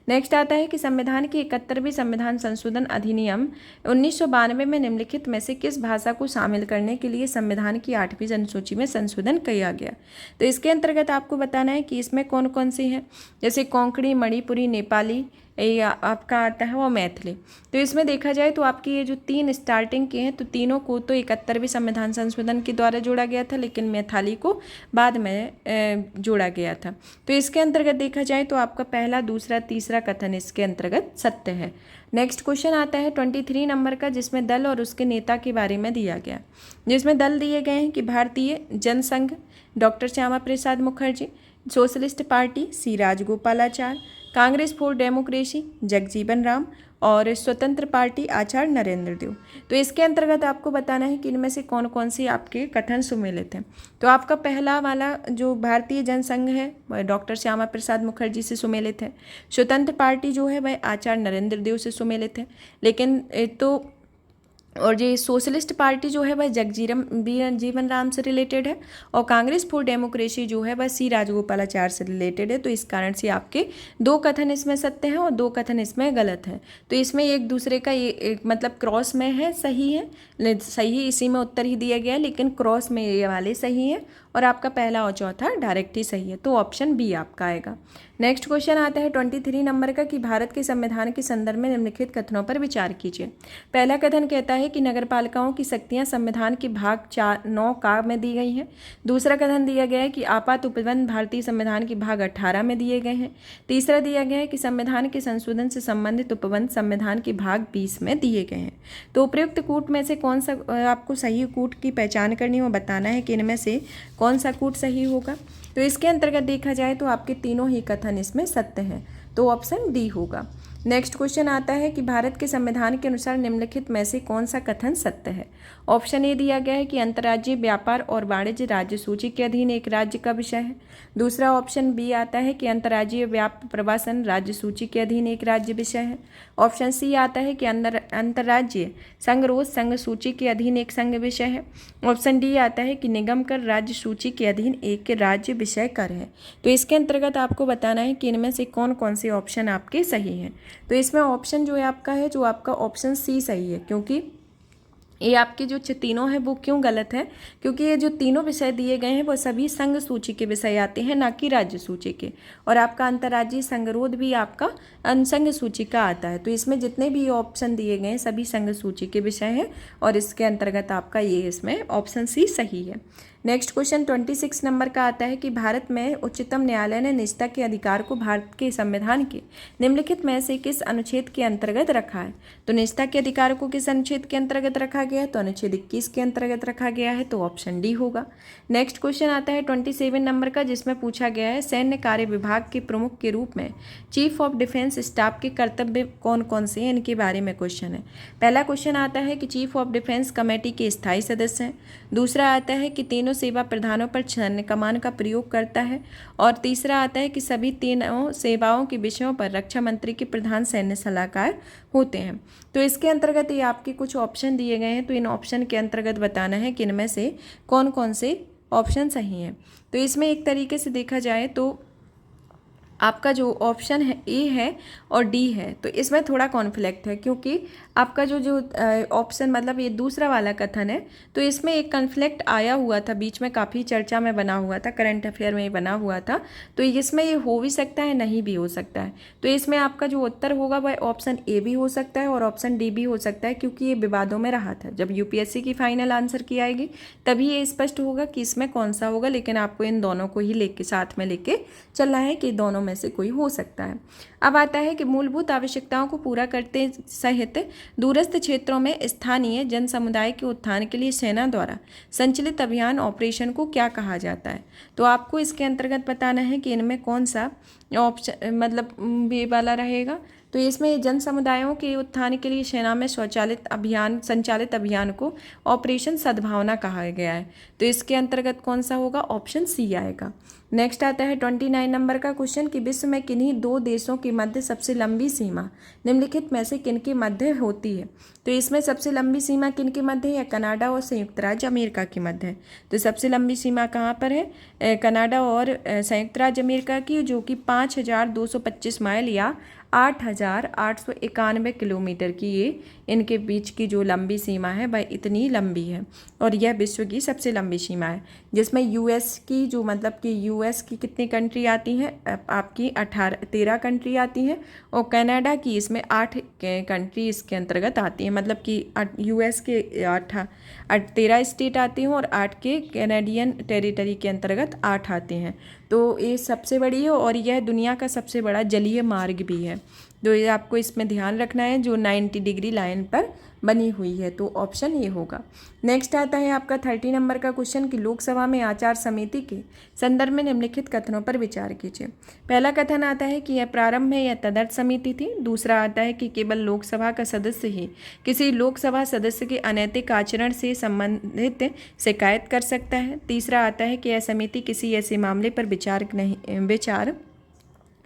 नेक्स्ट आता है कि संविधान की 71वीं संविधान संशोधन अधिनियम 1992 में निम्नलिखित में से किस भाषा को शामिल करने के लिए संविधान की 8वीं अनुसूची में संशोधन किया गया। तो इसके अंतर्गत आपको बताना है कि इसमें कौन कौन सी हैं, जैसे कोंकणी, मणिपुरी, नेपाली या आपका आता है वो मैथिली। तो इसमें देखा जाए तो आपकी ये जो 3 स्टार्टिंग के हैं, तो तीनों को तो 71वीं संविधान संशोधन के द्वारा जोड़ा गया था, लेकिन मैथिली को बाद में जोड़ा गया था। तो इसके अंतर्गत देखा जाए तो आपका पहला, दूसरा, तीसरा कथन इसके अंतर्गत सत्य है। नेक्स्ट क्वेश्चन आता है 23 नंबर का, जिसमें दल और उसके नेता के बारे में दिया गया। जिसमें दल दिए गए हैं कि Bharatiya Jansangh doctor Shyama Prasad Mukherjee, socialist party C Rajagopalachari, Congress for Democracy Jagjivan Ram, और स्वतंत्र पार्टी आचार्य नरेंद्र देव। तो इसके अंतर्गत आपको बताना है कि इनमें से कौन कौन सी आपके कथन सुमेलित हैं। तो आपका पहला वाला जो भारतीय जनसंघ है वह डॉक्टर श्यामा प्रसाद मुखर्जी से सुमेलित है। स्वतंत्र पार्टी जो है वह आचार्य नरेंद्र देव से सुमेलित है। लेकिन और ये सोशलिस्ट पार्टी जो है वह जगजीवन राम से रिलेटेड है, और कांग्रेस फॉर डेमोक्रेसी जो है वह सी राजगोपालाचारी से रिलेटेड है। तो इस कारण से आपके 2 कथन इसमें सत्य हैं और 2 कथन इसमें गलत हैं। तो इसमें एक दूसरे का ये मतलब क्रॉस में है, सही है, सही इसी में उत्तर ही दिया गया है, लेकिन क्रॉस में ये वाले सही हैं और आपका पहला और चौथा डायरेक्ट ही सही है, तो ऑप्शन बी आपका आएगा। नेक्स्ट क्वेश्चन आता है 23 नंबर का कि भारत के संविधान के संदर्भ में निम्नलिखित कथनों पर विचार कीजिए। पहला कथन कहता है कि नगरपालिकाओं की शक्तियां संविधान के भाग 9 का में दी गई हैं। दूसरा कथन दिया गया है कि आपात उपबंध भारतीय संविधान के भाग 18 में दिए गए हैं। तीसरा दिया गया है कि संविधान के संशोधन से संबंधित उपबंध संविधान के भाग 20 में दिए गए हैं। तो उपयुक्त कूट में से कौन सा आपको सही कूट की पहचान करनी है और बताना है कि इनमें से कौन सा कूट सही होगा। तो इसके अंतर्गत देखा जाए तो आपके तीनों ही कथन इसमें सत्य हैं, तो ऑप्शन डी होगा। नेक्स्ट क्वेश्चन आता है कि भारत के संविधान के अनुसार निम्नलिखित में से कौन सा कथन सत्य है। ऑप्शन ए दिया गया है कि अंतर्राज्यीय व्यापार और वाणिज्य राज्य सूची के अधीन एक राज्य का विषय है। दूसरा ऑप्शन बी आता है कि अंतर्राज्यीय व्यापार प्रवासन राज्य सूची के अधीन एक राज्य विषय है। ऑप्शन सी आता है कि अंतर्राज्यीय संगरोध संघ सूची के अधीन एक संघ विषय है। ऑप्शन डी आता है कि निगम कर राज्य सूची के अधीन एक राज्य विषय कर है। तो इसके अंतर्गत आपको बताना है कि इनमें से कौन कौन से ऑप्शन आपके सही हैं। तो इसमें ऑप्शन जो है आपका है, जो आपका ऑप्शन सी सही है, क्योंकि ये आपके जो तीनों हैं वो क्यों गलत है, क्योंकि ये जो तीनों विषय दिए गए हैं वो सभी संघ सूची के विषय आते हैं, ना कि राज्य सूची के। और आपका अंतर्राज्यीय संगरोध भी आपका संघ सूची का आता है। तो इसमें जितने भी ऑप्शन दिए गए हैं सभी संघ सूची के विषय हैं, और इसके अंतर्गत आपका ये इसमें ऑप्शन सी सही है। नेक्स्ट क्वेश्चन 26 नंबर का आता है कि भारत में उच्चतम न्यायालय ने निजता के अधिकार को भारत के संविधान के निम्नलिखित में से किस अनुच्छेद के अंतर्गत रखा है। तो निजता के अधिकार को किस अनुच्छेद के अंतर्गत रखा गया है, तो अनुच्छेद 21 के अंतर्गत रखा गया है, तो ऑप्शन डी होगा। नेक्स्ट क्वेश्चन आता है 27 नंबर का, जिसमें पूछा गया है सैन्य कार्य विभाग के प्रमुख के रूप में चीफ ऑफ डिफेंस स्टाफ के कर्तव्य कौन कौन से हैं, इनके बारे में क्वेश्चन है। पहला क्वेश्चन आता है कि चीफ ऑफ डिफेंस कमेटी के स्थायी सदस्य हैं। दूसरा आता है कि तीनों सेवा प्रधानों पर सैन्य कमान का प्रयोग करता है। और तीसरा आता है कि सभी तीनों सेवाओं के विषयों पर रक्षा मंत्री के प्रधान सैन्य सलाहकार होते हैं। तो इसके अंतर्गत ये आपके कुछ ऑप्शन दिए गए हैं, तो इन ऑप्शन के अंतर्गत बताना है कि इनमें से कौन कौन से ऑप्शन सही हैं। तो इसमें एक तरीके से देखा जाए तो आपका जो ऑप्शन है ए है और डी है, तो इसमें थोड़ा कॉन्फ्लिक्ट है, क्योंकि आपका जो ऑप्शन मतलब ये दूसरा वाला कथन है, तो इसमें एक कॉन्फ्लिक्ट आया हुआ था, बीच में काफ़ी चर्चा में बना हुआ था, करंट अफेयर में बना हुआ था। तो इसमें ये हो भी सकता है, नहीं भी हो सकता है। तो इसमें आपका जो उत्तर होगा वह ऑप्शन ए भी हो सकता है और ऑप्शन डी भी हो सकता है, क्योंकि ये विवादों में रहा था। जब यूपीएससी की फाइनल आंसर की आएगी तभी ये स्पष्ट होगा कि इसमें कौन सा होगा, लेकिन आपको इन दोनों को ही लेके साथ में लेके चलना है कि दोनों में से कोई हो सकता है। अब आता है कि मूलभूत आवश्यकताओं को पूरा करते सहित दूरस्थ क्षेत्रों में स्थानीय जन समुदाय के उत्थान के लिए सेना द्वारा संचालित अभियान ऑपरेशन को क्या कहा जाता है। तो आपको इसके अंतर्गत बताना है कि इनमें कौन सा ऑप्शन मतलब ये वाला रहेगा। तो इसमें जन समुदायों के उत्थान के लिए सेना में संचालित अभियान को ऑपरेशन सद्भावना कहा गया है। तो इसके अंतर्गत कौन सा होगा, ऑप्शन सी आएगा। नेक्स्ट आता है 29 नंबर का क्वेश्चन कि विश्व में किन्हीं दो देशों के मध्य सबसे लंबी सीमा निम्नलिखित में से किनके मध्य होती है। तो इसमें सबसे लंबी सीमा किनके मध्य है, या कनाडा और संयुक्त राज्य अमेरिका के मध्य है। तो सबसे लंबी सीमा कहाँ पर है, कनाडा और संयुक्त राज्य अमेरिका की, जो कि 5225 माइल या 8891 किलोमीटर की ये इनके बीच की जो लंबी सीमा है वह इतनी लंबी है, और यह विश्व की सबसे लंबी सीमा है। जिसमें यूएस की जो मतलब कि यूएस की कितनी कंट्री आती हैं, आपकी 13 कंट्री आती हैं, और कनाडा की इसमें 8 कंट्री इसके अंतर्गत आती हैं। मतलब कि यूएस के 13 स्टेट आती हैं और 8 के कैनेडियन टेरिटरी के अंतर्गत 8 आते हैं। तो ये सबसे बड़ी है और यह दुनिया का सबसे बड़ा जलीय मार्ग भी है। तो ये आपको इसमें ध्यान रखना है, जो 90 डिग्री लाइन पर बनी हुई है। तो ऑप्शन ये होगा। नेक्स्ट आता है आपका 30 नंबर का क्वेश्चन कि लोकसभा में आचार समिति के संदर्भ में निम्नलिखित कथनों पर विचार कीजिए। पहला कथन आता है कि यह प्रारंभ में यह तदर्थ समिति थी। दूसरा आता है कि केवल लोकसभा का सदस्य ही किसी लोकसभा सदस्य के अनैतिक आचरण से संबंधित शिकायत कर सकता है। तीसरा आता है कि यह समिति किसी ऐसे मामले पर विचार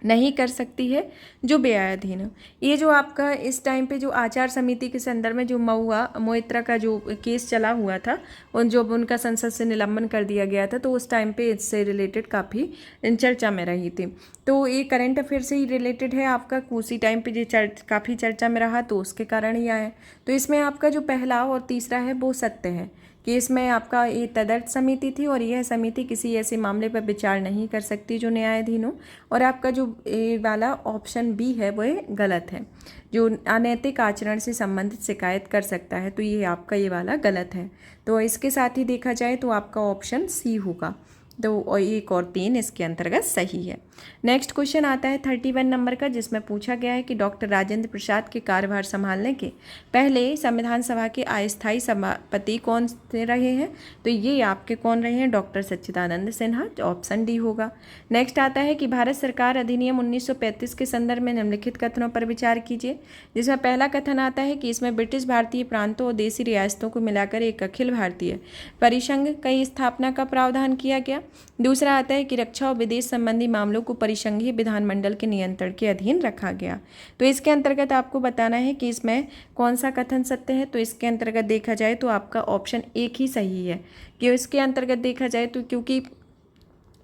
नहीं कर सकती है जो बेआयाधीन हो। ये जो आपका इस टाइम पे जो आचार समिति के संदर्भ में जो मोइत्रा का जो केस चला हुआ था, उन जो उनका संसद से निलंबन कर दिया गया था, तो उस टाइम पे इससे रिलेटेड काफ़ी चर्चा में रही थी। तो ये करंट अफेयर से ही रिलेटेड है आपका, उसी टाइम पे ये काफ़ी चर्चा में रहा, तो उसके कारण ही आया। तो इसमें आपका जो पहला और तीसरा है वो सत्य है, कि इसमें आपका ये तदर्थ समिति थी और यह समिति किसी ऐसे मामले पर विचार नहीं कर सकती जो न्यायाधीन हो। और आपका जो ये वाला ऑप्शन बी है वह गलत है, जो अनैतिक आचरण से संबंधित शिकायत कर सकता है, तो ये आपका ये वाला गलत है। तो इसके साथ ही देखा जाए तो आपका ऑप्शन सी होगा। तो 1 और 3 इसके अंतर्गत सही है। नेक्स्ट क्वेश्चन आता है 31 नंबर का, जिसमें पूछा गया है कि डॉक्टर राजेंद्र प्रसाद के कार्यभार संभालने के पहले संविधान सभा के अस्थायी सभापति कौन से रहे हैं। तो ये आपके कौन रहे हैं, डॉक्टर सच्चिदानंद सिन्हा, ऑप्शन डी होगा। नेक्स्ट आता है कि भारत सरकार अधिनियम 1935 के संदर्भ में निम्नलिखित कथनों पर विचार कीजिए, जिसमें पहला कथन आता है कि इसमें ब्रिटिश भारतीय प्रांतों और देसी रियासतों को मिलाकर एक अखिल भारतीय परिसंघ की स्थापना का प्रावधान किया गया। दूसरा आता है कि रक्षा और विदेश संबंधी मामलों को परिसंघीय विधानमंडल के नियंत्रण के अधीन रखा गया। तो इसके अंतर्गत आपको बताना है कि इसमें कौन सा कथन सत्य है। तो इसके अंतर्गत देखा जाए तो आपका ऑप्शन 1 ही सही है, कि इसके अंतर्गत देखा जाए तो क्योंकि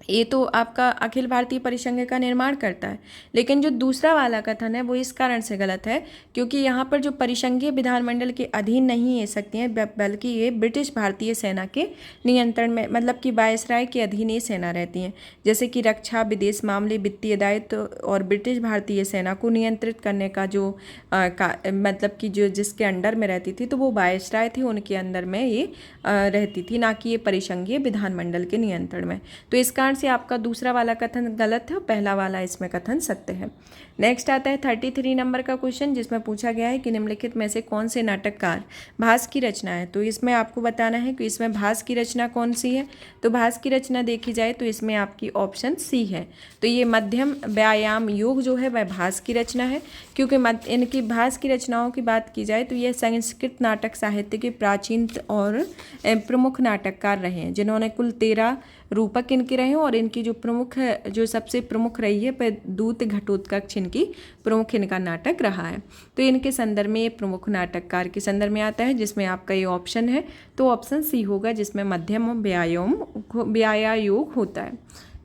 ये तो आपका अखिल भारतीय परिसंघ का निर्माण करता है, लेकिन जो दूसरा वाला कथन है वो इस कारण से गलत है क्योंकि यहाँ पर जो परिसंघीय विधानमंडल के अधीन नहीं रह सकती हैं, बल्कि ये ब्रिटिश भारतीय सेना के नियंत्रण में, मतलब कि वायसराय के अधीन ये सेना रहती हैं। जैसे कि रक्षा, विदेश मामले, वित्तीय दायित्व और ब्रिटिश भारतीय सेना को नियंत्रित करने का जो मतलब कि जो जिसके अंडर में रहती थी, तो वो वायसराय थे, उनके अंदर में ये रहती थी, ना कि ये परिसंघीय विधानमंडल के नियंत्रण में। तो इस कारण से आपका दूसरा वाला कथन गलत है, पहला वाला इसमें कथन सत्य है। नेक्स्ट आता है 33 नंबर का क्वेश्चन, जिसमें पूछा गया है कि निम्नलिखित में से कौन से नाटककार भास की रचना है। तो इसमें आपको बताना है कि इसमें भास की रचना कौन सी है। तो भास की रचना देखी जाए तो इसमें आपकी ऑप्शन सी है। तो ये मध्यम व्यायाम योग जो है वह भास की रचना है, क्योंकि इनकी भास की रचनाओं की बात की जाए तो यह संस्कृत नाटक साहित्य के प्राचीन और प्रमुख नाटककार रहे हैं, जिन्होंने कुल 13 रूपक इनके रहे हैं और इनकी जो सबसे प्रमुख रही है दूत घटोत्कच इनकी प्रमुख इनका नाटक रहा है। तो इनके संदर्भ में ये प्रमुख नाटककार के संदर्भ में आता है, जिसमें आपका ये ऑप्शन है। तो ऑप्शन सी होगा, जिसमें मध्यम व्यायाम होता है।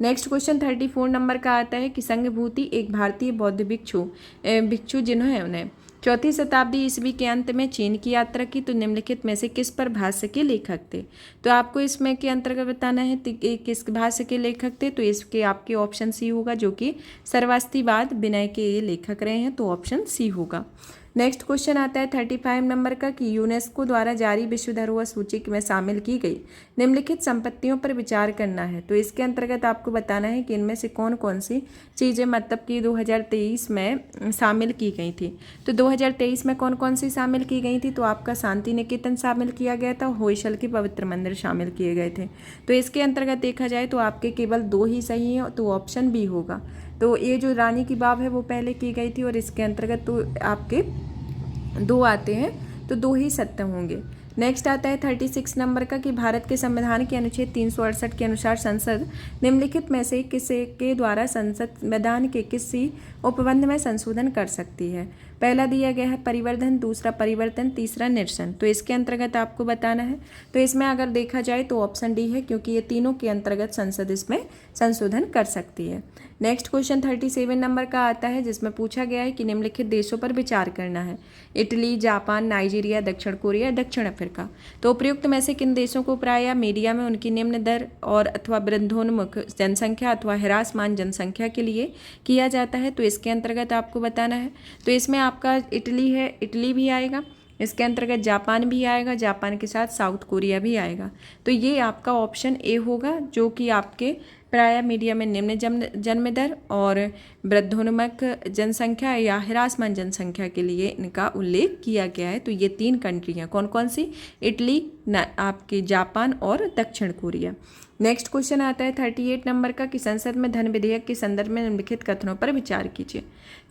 नेक्स्ट क्वेश्चन 34 नंबर का आता है कि संघभूति एक भारतीय बौद्ध भिक्षु जिन्होंने 4वीं शताब्दी ईस्वी के अंत में चीन की यात्रा की, तो निम्नलिखित में से किस पर भाष्य के लेखक थे। तो आपको इसमें के अंतर्गत बताना है किस भाष्य के लेखक थे। तो इसके आपके ऑप्शन सी होगा, जो कि सर्वास्तिवाद विनय के ये लेखक रहे हैं। तो ऑप्शन सी होगा। नेक्स्ट क्वेश्चन आता है 35 नंबर का कि यूनेस्को द्वारा जारी विश्व धरोहर सूची में शामिल की गई निम्नलिखित संपत्तियों पर विचार करना है। तो इसके अंतर्गत आपको बताना है कि इनमें से कौन कौन सी चीज़ें मतलब कि 2023 में शामिल की गई थी। तो 2023 में कौन कौन सी शामिल की गई थी। तो आपका शांति निकेतन शामिल किया गया था, होयसल के पवित्र मंदिर शामिल किए गए थे। तो इसके अंतर्गत देखा जाए तो आपके केवल 2 ही सही हैं, तो ऑप्शन बी होगा। तो ये जो रानी की बाव है वो पहले की गई थी और इसके अंतर्गत तो आपके 2 आते हैं, तो 2 ही सत्य होंगे। नेक्स्ट आता है 36 नंबर का कि भारत के संविधान के अनुच्छेद 368 के अनुसार संसद निम्नलिखित में से किसे के द्वारा संविधान के किसी उपबंध में संशोधन कर सकती है। पहला दिया गया है परिवर्धन, दूसरा परिवर्तन, तीसरा निरसन। तो इसके अंतर्गत आपको बताना है। तो इसमें अगर देखा जाए तो ऑप्शन डी है, क्योंकि ये तीनों के अंतर्गत संसद इसमें संशोधन कर सकती है। नेक्स्ट क्वेश्चन 37 नंबर का आता है, जिसमें पूछा गया है कि निम्नलिखित देशों पर विचार करना है। इटली, जापान, नाइजीरिया, दक्षिण कोरिया, दक्षिण अफ्रीका। तो उपयुक्त में से किन देशों को प्रायः मीडिया में उनकी निम्न दर और अथवा वृद्धोन्मुख जनसंख्या अथवा हिरासमान जनसंख्या के लिए किया जाता है। तो इसके अंतर्गत आपको बताना है। तो इसमें आपका इटली है, इटली भी आएगा। इसके अंतर्गत जापान भी आएगा, जापान के साथ साउथ कोरिया भी आएगा। तो ये आपका ऑप्शन ए होगा, जो कि आपके प्रायः मीडिया में निम्न जन्म दर और वृद्धोन्मुख जनसंख्या या हिरासमान जनसंख्या के लिए इनका उल्लेख किया गया है। तो ये 3 कंट्री हैं, कौन कौन सी, इटली, आपके जापान और दक्षिण कोरिया। नेक्स्ट क्वेश्चन आता है 38 नंबर का कि संसद में धन विधेयक के संदर्भ में निम्नलिखित कथनों पर विचार कीजिए।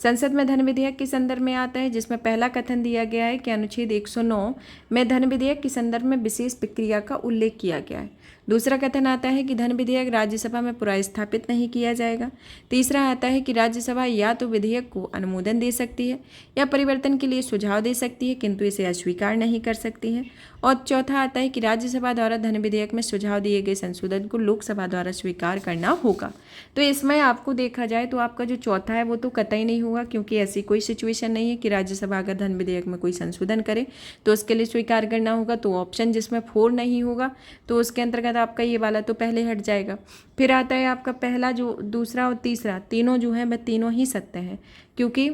संसद में धन विधेयक के संदर्भ में आता है, जिसमें पहला कथन दिया गया है कि अनुच्छेद 109 में धन विधेयक के संदर्भ में विशेष प्रक्रिया का उल्लेख किया गया है। दूसरा कथन आता है कि धन विधेयक राज्यसभा में पुनर्स्थापित नहीं किया जाएगा। तीसरा आता है कि राज्यसभा या तो विधेयक को अनुमोदन दे सकती है या परिवर्तन के लिए सुझाव दे सकती है, किंतु इसे अस्वीकार नहीं कर सकती है। और चौथा आता है कि राज्यसभा द्वारा धन विधेयक में सुझाव दिए गए संशोधन को लोकसभा द्वारा स्वीकार करना होगा। तो इसमें आपको देखा जाए तो आपका जो चौथा है वो तो कतई नहीं होगा, क्योंकि ऐसी कोई सिचुएशन नहीं है कि राज्यसभा अगर धन विधेयक में कोई संशोधन करे तो उसके लिए स्वीकार करना होगा। तो ऑप्शन जिसमें 4 नहीं होगा तो उसके अंतर्गत आपका ये वाला तो पहले हट जाएगा। फिर आता है आपका पहला, जो दूसरा और तीसरा तीनों जो है वह तीनों ही सत्य हैं, क्योंकि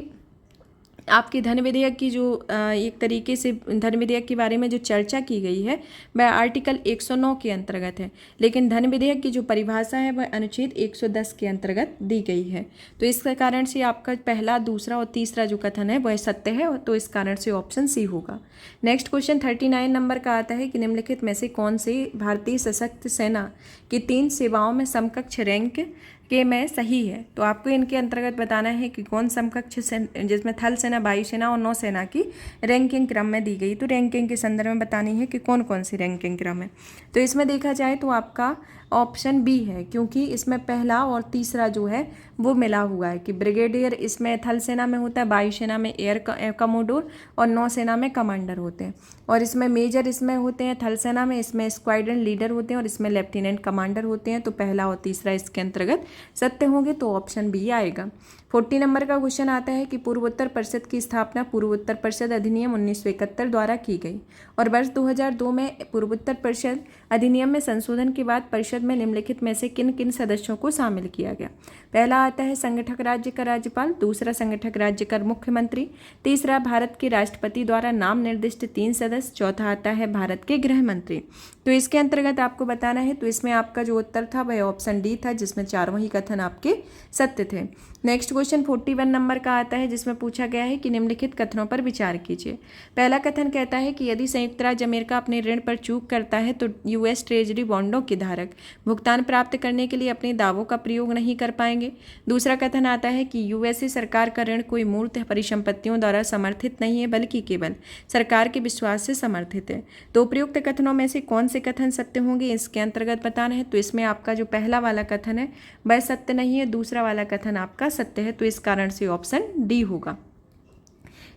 आपकी धन विधेयक की जो एक तरीके से धन विधेयक के बारे में जो चर्चा की गई है वह आर्टिकल 109 के अंतर्गत है, लेकिन धन विधेयक की जो परिभाषा है वह अनुच्छेद 110 के अंतर्गत दी गई है। तो इस कारण से आपका पहला, दूसरा और तीसरा जो कथन है वह सत्य है, तो इस कारण से ऑप्शन सी होगा। नेक्स्ट क्वेश्चन 39 नंबर का आता है कि निम्नलिखित में से कौन से भारतीय सशस्त्र सेना की 3 सेवाओं में समकक्ष रैंक के में सही है। तो आपको इनके अंतर्गत बताना है कि कौन समकक्ष जिसमें थल सेना, वायुसेना और नौसेना की रैंकिंग क्रम में दी गई। तो रैंकिंग के संदर्भ में बतानी है कि कौन कौन सी रैंकिंग क्रम है। तो इसमें देखा जाए तो आपका ऑप्शन बी है, क्योंकि इसमें पहला और तीसरा जो है वो मिला हुआ है कि ब्रिगेडियर इसमें थल सेना में होता है, वायुसेना में एयर कमोडोर और नौसेना में कमांडर होते हैं, और इसमें मेजर इसमें होते हैं थल सेना में, इसमें स्क्वाड्रन लीडर होते हैं और इसमें लेफ्टिनेंट कमांडर होते हैं। तो पहला और तीसरा इसके अंतर्गत सत्य होंगे, तो ऑप्शन बी आएगा। 40 नंबर का क्वेश्चन आता है कि पूर्वोत्तर परिषद की स्थापना पूर्वोत्तर परिषद अधिनियम 1971 द्वारा की गई, और वर्ष 2002 में पूर्वोत्तर परिषद अधिनियम में संशोधन के बाद परिषद में निम्नलिखित में से किन किन सदस्यों को शामिल किया गया। पहला आता है संगठक राज्य का राज्यपाल, दूसरा संगठक राज्य का मुख्यमंत्री, तीसरा भारत के राष्ट्रपति द्वारा नाम निर्दिष्ट 3 सदस्य, चौथा आता है भारत के गृह मंत्री। तो इसके अंतर्गत आपको बताना है, तो इसमें आपका जो उत्तर था वह ऑप्शन डी था, जिसमें चारों ही कथन आपके सत्य थे। नेक्स्ट क्वेश्चन 41 नंबर का आता है, जिसमें पूछा गया है कि निम्नलिखित कथनों पर विचार कीजिए। पहला कथन कहता है कि यदि संयुक्त राज्य अमेरिका अपने ऋण पर चूक करता है तो यूएस ट्रेजरी बॉन्डों के धारक भुगतान प्राप्त करने के लिए अपने दावों का प्रयोग नहीं कर पाएंगे। दूसरा कथन आता है कि यूएसए सरकार का ऋण कोई मूर्त परिसंपत्तियों द्वारा समर्थित नहीं है, बल्कि केवल सरकार के विश्वास से समर्थित है। तो उपयुक्त कथनों में से कौन से कथन सत्य होंगे, इसके अंतर्गत बताना है। तो इसमें आपका जो पहला वाला कथन है वह सत्य नहीं है, दूसरा वाला कथन आपका सत्य है, तो इस कारण से ऑप्शन डी होगा।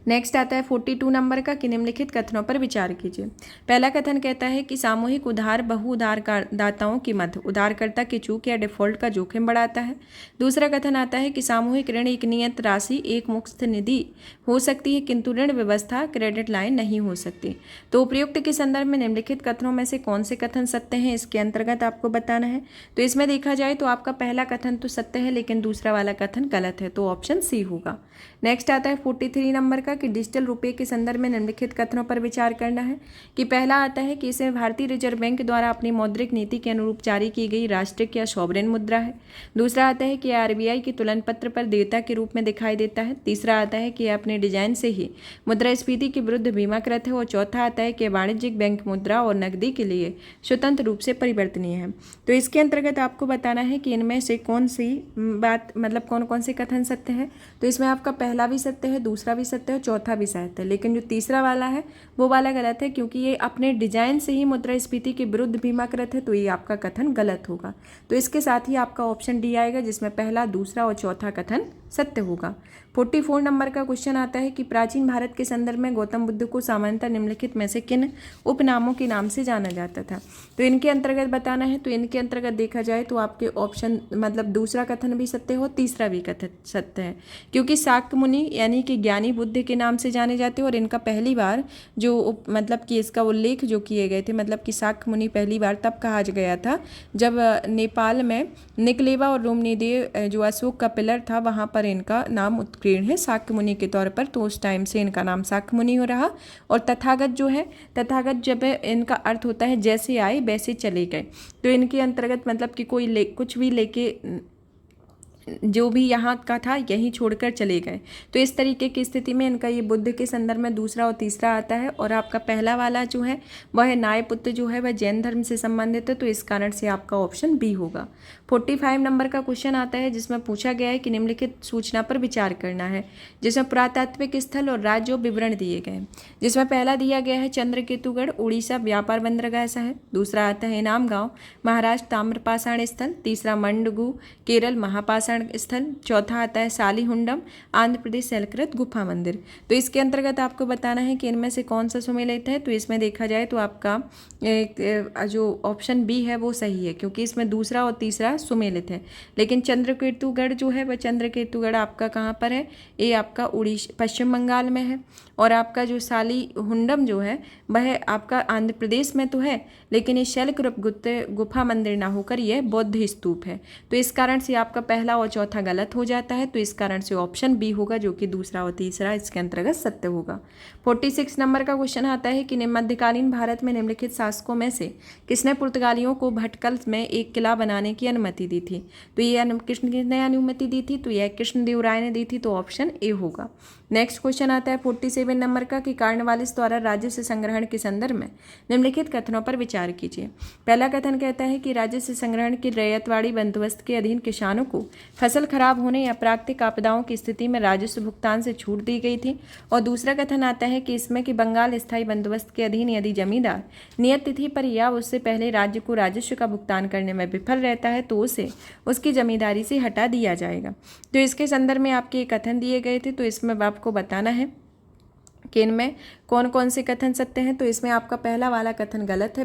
नेक्स्ट आता है 42 नंबर का कि निम्नलिखित कथनों पर विचार कीजिए। पहला कथन कहता है कि सामूहिक उधार बहु उधारदाताओं के मध्य उधारकर्ता की चूक या डिफॉल्ट का जोखिम बढ़ाता है। दूसरा कथन आता है कि सामूहिक ऋण एक नियत राशि, एक मुक्त निधि हो सकती है, किंतु ऋण व्यवस्था क्रेडिट लाइन नहीं हो सकती। तो उपयुक्त के संदर्भ में निम्नलिखित कथनों में से कौन से कथन सत्य हैं, इसके अंतर्गत आपको बताना है। तो इसमें देखा जाए तो आपका पहला कथन तो सत्य है, लेकिन दूसरा वाला कथन गलत है, तो ऑप्शन सी होगा। नेक्स्ट आता है 43 नंबर का कि डिजिटल रुपये के संदर्भ में निम्नलिखित कथनों पर विचार करना है। कि पहला आता है कि इसे भारतीय रिजर्व बैंक द्वारा अपनी मौद्रिक नीति के अनुरूप जारी की गई राष्ट्रिक या सॉवरेन मुद्रा है। दूसरा आता है कि आरबीआई के तुलन पत्र पर देयता के रूप में दिखाई देता है। तीसरा आता है कि यह अपने डिजाइन से ही मुद्रास्फीति के विरुद्ध बीमाकृत है, और चौथा आता है कि वाणिज्यिक बैंक मुद्रा और नकदी के लिए स्वतंत्र रूप से परिवर्तनीय है। तो इसके अंतर्गत आपको बताना है कि इनमें से कौन सी बात, मतलब कौन कौन से कथन सत्य है। तो इसमें आपका पहला भी सत्य है, दूसरा भी सत्य है, चौथा भी सत्य है, लेकिन जो तीसरा वाला है वो वाला गलत है, क्योंकि ये अपने डिजाइन से ही मुद्रास्फीति के विरुद्ध बीमाकृत है, तो ये आपका कथन गलत होगा। तो इसके साथ ही आपका ऑप्शन डी आएगा, जिसमें पहला, दूसरा और चौथा कथन सत्य होगा। 44 नंबर का क्वेश्चन आता है कि प्राचीन भारत के संदर्भ में गौतम बुद्ध को सामान्यतः निम्नलिखित में से किन उपनामों के नाम से जाना जाता था। तो इनके अंतर्गत बताना है। तो इनके अंतर्गत देखा जाए तो आपके ऑप्शन, मतलब दूसरा कथन भी सत्य हो, तीसरा भी कथन सत्य है, क्योंकि शाक्य मुनि यानी कि ज्ञानी बुद्ध के नाम से जाने जाते हैं, और इनका पहली बार जो मतलब कि इसका उल्लेख जो किए गए थे, मतलब कि शाक्य मुनि पहली बार तब कहा गया था जब नेपाल में निकलेवा और रोमनीदेव जो अशोक का पिलर था वहाँ पर इनका नाम उत्कीर्ण है शाक्य मुनि के तौर पर। तो उस टाइम से इनका नाम शाक्य मुनि हो रहा। और तथागत जो है, तथागत जब इनका अर्थ होता है जैसे आए वैसे चले गए। तो इनके अंतर्गत मतलब कि कोई कुछ भी लेके जो भी यहाँ का था यहीं छोड़कर चले गए। तो इस तरीके की स्थिति में इनका ये बुद्ध के संदर्भ में दूसरा और तीसरा आता है। और आपका पहला वाला जो है वह न्यायपुत्र जो है वह जैन धर्म से संबंधित है, तो इस कारण से आपका ऑप्शन बी होगा। 45 नंबर का क्वेश्चन आता है, जिसमें पूछा गया है कि निम्नलिखित सूचना पर विचार करना है, जिसमें पुरातात्विक स्थल और राज्य विवरण दिए गए। जिसमें पहला दिया गया है चंद्रकेतुगढ़ उड़ीसा व्यापार बंदरगाह ऐसा है। दूसरा आता है इनाम गाँव महाराष्ट्र ताम्रपाषाण स्थल। तीसरा मंडगू केरल महापाषाण पर्यटन स्थल, चौथा आता है सालीहुंडम आंध्र प्रदेश सलकृत गुफा मंदिर। तो इसके अंतर्गत आपको बताना है कि इनमें से कौन सा सुमेलित है। तो इसमें देखा जाए तो आपका जो ऑप्शन बी है वो सही है, क्योंकि इसमें दूसरा और तीसरा सुमेलित है। लेकिन चंद्रकेतुगढ़ जो है वह चंद्रकेतुगढ़ आपका कहाँ पर है, ये आपका उड़ीसा पश्चिम बंगाल में है। और आपका जो सालीहुंडम जो है वह आपका आंध्र प्रदेश में तो है, लेकिन ये शैलकृत गुफा मंदिर ना होकर यह बौद्ध स्तूप है। तो इस कारण से आपका पहला और चौथा गलत हो जाता है। तो इस कारण से ऑप्शन बी होगा, जो कि दूसरा और तीसरा इसके अंतर्गत सत्य होगा। 46 नंबर का क्वेश्चन आता है कि मध्यकालीन भारत में निम्नलिखित शासकों में से किसने पुर्तगालियों को भटकल में एक किला बनाने की अनुमति दी थी। तो ये किसने अनुमति दी थी, तो यह कृष्णदेव राय ने दी थी। तो ऑप्शन ए होगा। नेक्स्ट क्वेश्चन आता है 47 नंबर का कि कार्नवालिस द्वारा राजस्व संग्रहण के संदर्भ में निम्नलिखित कथनों पर विचार कीजिए। पहला कथन कहता है कि राजस्व संग्रहण की रैयतवाड़ी बंदोबस्त के अधीन किसानों को फसल खराब होने या प्राकृतिक आपदाओं की स्थिति में राजस्व भुगतान से छूट दी गई थी। और दूसरा कथन आता है कि इसमें कि बंगाल स्थायी बंदोबस्त के अधीन यदि जमींदार नियत तिथि पर या उससे पहले राज्य को राजस्व का भुगतान करने में विफल रहता है तो उसे उसकी जमींदारी से हटा दिया जाएगा। तो इसके संदर्भ में आपके कथन दिए गए थे। तो इसमें आपको बताना है कि इनमें कौन कौन से कथन सत्य हैं। तो इसमें आपका पहला वाला कथन गलत है,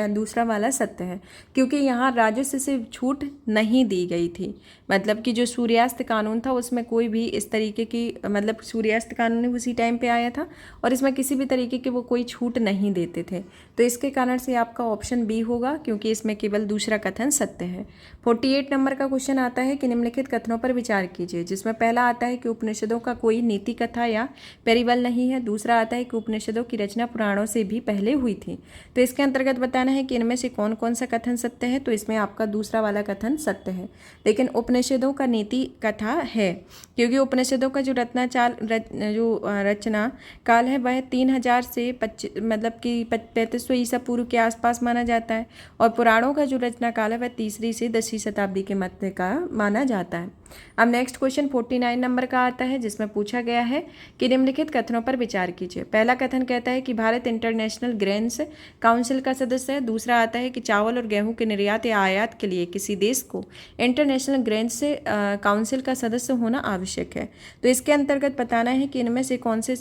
दूसरा वाला सत्य है, क्योंकि यहाँ राजस्व से छूट नहीं दी गई थी। मतलब कि जो सूर्यास्त कानून था उसमें कोई भी इस तरीके की, मतलब सूर्यास्त कानून उसी टाइम पे आया था और इसमें किसी भी तरीके की वो कोई छूट नहीं देते थे। तो इसके कारण से आपका ऑप्शन बी होगा, क्योंकि इसमें केवल दूसरा कथन सत्य है। 48 नंबर का क्वेश्चन आता है कि निम्नलिखित कथनों पर विचार कीजिए, जिसमें पहला आता है कि उपनिषदों का कोई नीति कथा या पेरिबल नहीं है। दूसरा आता है कि उपनिषदों की रचना पुराणों से भी पहले हुई थी। तो इसके अंतर्गत बताना है कि इनमें से कौन कौन सा कथन सत्य है। तो इसमें आपका दूसरा वाला कथन सत्य है, लेकिन उपनिषदों का नीति कथा है, क्योंकि उपनिषदों का जो रचना काल है वह 3000 से 3500 ईसा पूर्व के आसपास माना जाता है। और पुराणों का जो रचना काल है वह 3री से 10वीं शताब्दी के मध्य का माना जाता है। अब नेक्स्ट क्वेश्चन 49 नंबर का आता है, जिसमें पूछा गया है कि निम्नलिखित कथनों पर विचार कीजिए। पहला कथन कहता है कि भारत इंटरनेशनल ग्रेन्स काउंसिल का सदस्य है। दूसरा आता है कि चावल और गेहूं के निर्यात या आयात के लिए किसी देश को इंटरनेशनल ग्रेन्स काउंसिल का सदस्य होना आवश्यक है। तो इसके अंतर्गत बताना है कि इनमें से कौन से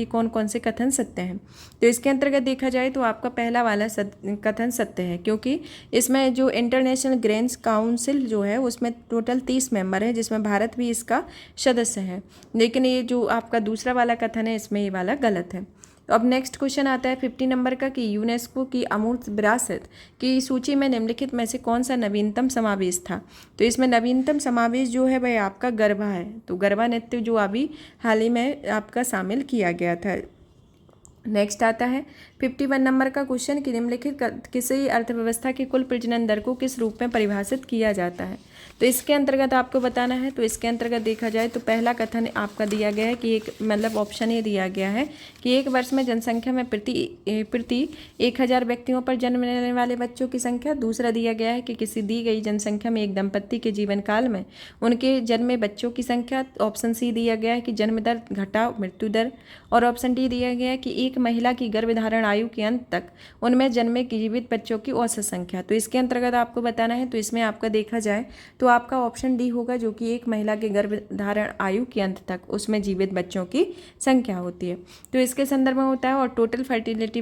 कौन कौन से कथन सत्य हैं। तो इसके अंतर्गत देखा जाए तो आपका पहला वाला कथन सत्य है, क्योंकि इसमें जो इंटरनेशनल ग्रेन्स काउंसिल जो है उसमें टोटल 30 मेंबर है, जिसमें भारत भी इसका सदस्य है। लेकिन ये जो आपका दूसरा वाला कथन है इसमें ये वाला गलत है। तो अब नेक्स्ट क्वेश्चन आता है 50 नंबर का कि यूनेस्को की अमूर्त विरासत की सूची में निम्नलिखित में से कौन सा नवीनतम समावेश था। तो इसमें नवीनतम समावेश जो है वह आपका गरबा है। तो गरबा नृत्य जो अभी हाल ही में आपका शामिल किया गया था। नेक्स्ट आता है 51 नंबर का क्वेश्चन कि निम्नलिखित किसी अर्थव्यवस्था की कुल प्रजनन दर को किस रूप में परिभाषित किया जाता है। तो इसके अंतर्गत आपको बताना है। तो इसके अंतर्गत देखा जाए तो पहला कथन आपका दिया गया है कि ऑप्शन ये दिया गया है कि एक वर्ष में जनसंख्या में प्रति 1000 व्यक्तियों पर जन्म लेने वाले बच्चों की संख्या। दूसरा दिया गया है कि किसी दी गई जनसंख्या में एक दंपत्ति के जीवन काल में उनके जन्मे बच्चों की संख्या। ऑप्शन सी दिया गया है कि जन्म दर घटाव मृत्यु दर। और ऑप्शन डी दिया गया है कि एक महिला की गर्भधारण आयु के अंत तक उनमें जन्मे जीवित बच्चों की औसत संख्या। तो इसके अंतर्गत आपको बताना है। तो इसमें आपका देखा जाए तो आपका ऑप्शन डी होगा, जो कि एक महिला के गर्भधारण आयु के अंत तक उसमें जीवित बच्चों की संख्या होती है। तो इसके संदर्भ में होता है। और टोटल फर्टिलिटी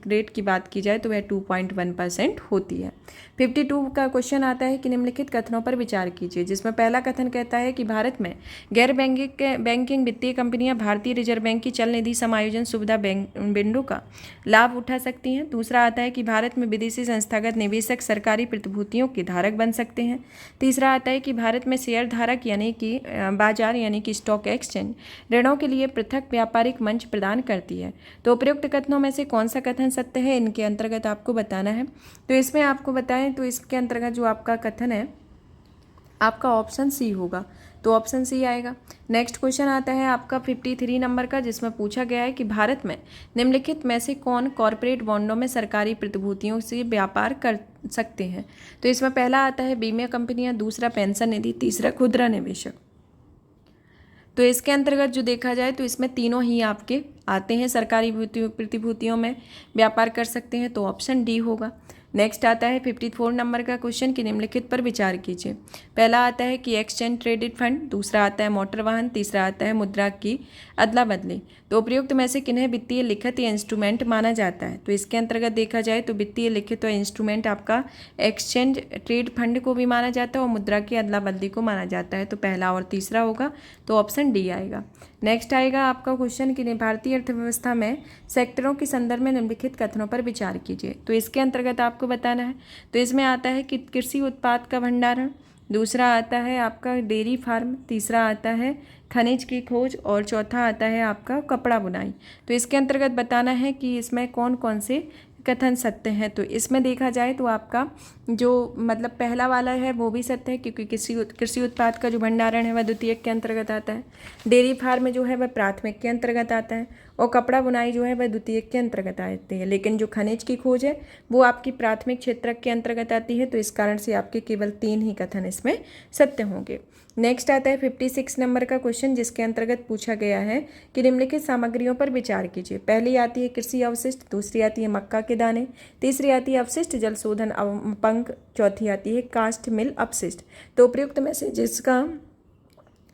रेट की बात की जाए तो वह 2.1% होती है। 52 का क्वेश्चन आता है कि निम्नलिखित कथनों पर विचार कीजिए, जिसमें पहला कथन कहता है कि भारत में गैर बैंकिंग वित्तीय कंपनियां भारतीय रिजर्व बैंक की चल निधि समायोजन सुविधा विंडो का लाभ उठा सकती हैं। दूसरा आता है कि भारत में विदेशी संस्थागत निवेशक सरकारी प्रतिभूतियों के धारक बन सकते हैं। तीसरा आता है कि भारत में शेयर धारक यानी कि बाजार यानी कि स्टॉक एक्सचेंज ऋणों के लिए पृथक व्यापारिक मंच प्रदान करती है। तो उपयुक्त कथनों में से कौन सा कथन सत्य है, इनके अंतर्गत आपको बताना है। तो इसमें आपको बताएं तो इसके अंतर्गत जो आपका कथन है आपका ऑप्शन सी होगा। तो ऑप्शन सी आएगा। नेक्स्ट क्वेश्चन आता है आपका 53 नंबर का, जिसमें पूछा गया है कि भारत में निम्नलिखित में से कौन कॉरपोरेट बॉन्डों में सरकारी प्रतिभूतियों से व्यापार कर सकते हैं। तो इसमें पहला आता है बीमा कंपनियां, दूसरा पेंशन निधि, तीसरा खुदरा निवेशक। तो इसके अंतर्गत जो देखा जाए तो इसमें तीनों ही आपके आते हैं, सरकारी प्रतिभूतियों में व्यापार कर सकते हैं। तो ऑप्शन डी होगा। नेक्स्ट आता है 54 नंबर का क्वेश्चन कि निम्नलिखित पर विचार कीजिए। पहला आता है कि एक्सचेंज ट्रेडेड फंड, दूसरा आता है मोटर वाहन, तीसरा आता है मुद्रा की अदला बदली। तो उपयुक्त में से किन्हें वित्तीय लिखित या इंस्ट्रूमेंट माना जाता है? तो इसके अंतर्गत देखा जाए तो वित्तीय लिखित और इंस्ट्रूमेंट आपका एक्सचेंज ट्रेड फंड को भी माना जाता है और मुद्रा की अदला बदली को माना जाता है। तो पहला और तीसरा होगा, तो ऑप्शन डी आएगा। नेक्स्ट आएगा आपका क्वेश्चन कि भारतीय अर्थव्यवस्था में सेक्टरों के संदर्भ में निम्नलिखित कथनों पर विचार कीजिए। तो इसके अंतर्गत आपको बताना है। तो इसमें आता है कि कृषि उत्पाद का भंडारण, दूसरा आता है आपका डेयरी फार्म, तीसरा आता है खनिज की खोज और चौथा आता है आपका कपड़ा बुनाई। तो इसके अंतर्गत बताना है कि इसमें कौन कौन से कथन सत्य हैं। तो इसमें देखा जाए तो आपका जो मतलब पहला वाला है वो भी सत्य है, क्योंकि कृषि उत्पाद का जो भंडारण है वह द्वितीयक के अंतर्गत आता है। डेयरी फार्म जो है वह प्राथमिक के अंतर्गत आता है और कपड़ा बुनाई जो है वह द्वितीयक के अंतर्गत आती है। लेकिन जो खनिज की खोज है वो आपकी प्राथमिक क्षेत्रक के अंतर्गत आती है। तो इस कारण से आपके केवल 3 ही कथन इसमें सत्य होंगे। नेक्स्ट आता है 56 नंबर का क्वेश्चन, जिसके अंतर्गत पूछा गया है कि निम्नलिखित सामग्रियों पर विचार कीजिए। पहली आती है कृषि अवशिष्ट, दूसरी आती है मक्का के दाने, तीसरी आती है अवशिष्ट जल शोधन पंख, चौथी आती है कास्ट मिल अपशिष्ट। तो उपयुक्त में से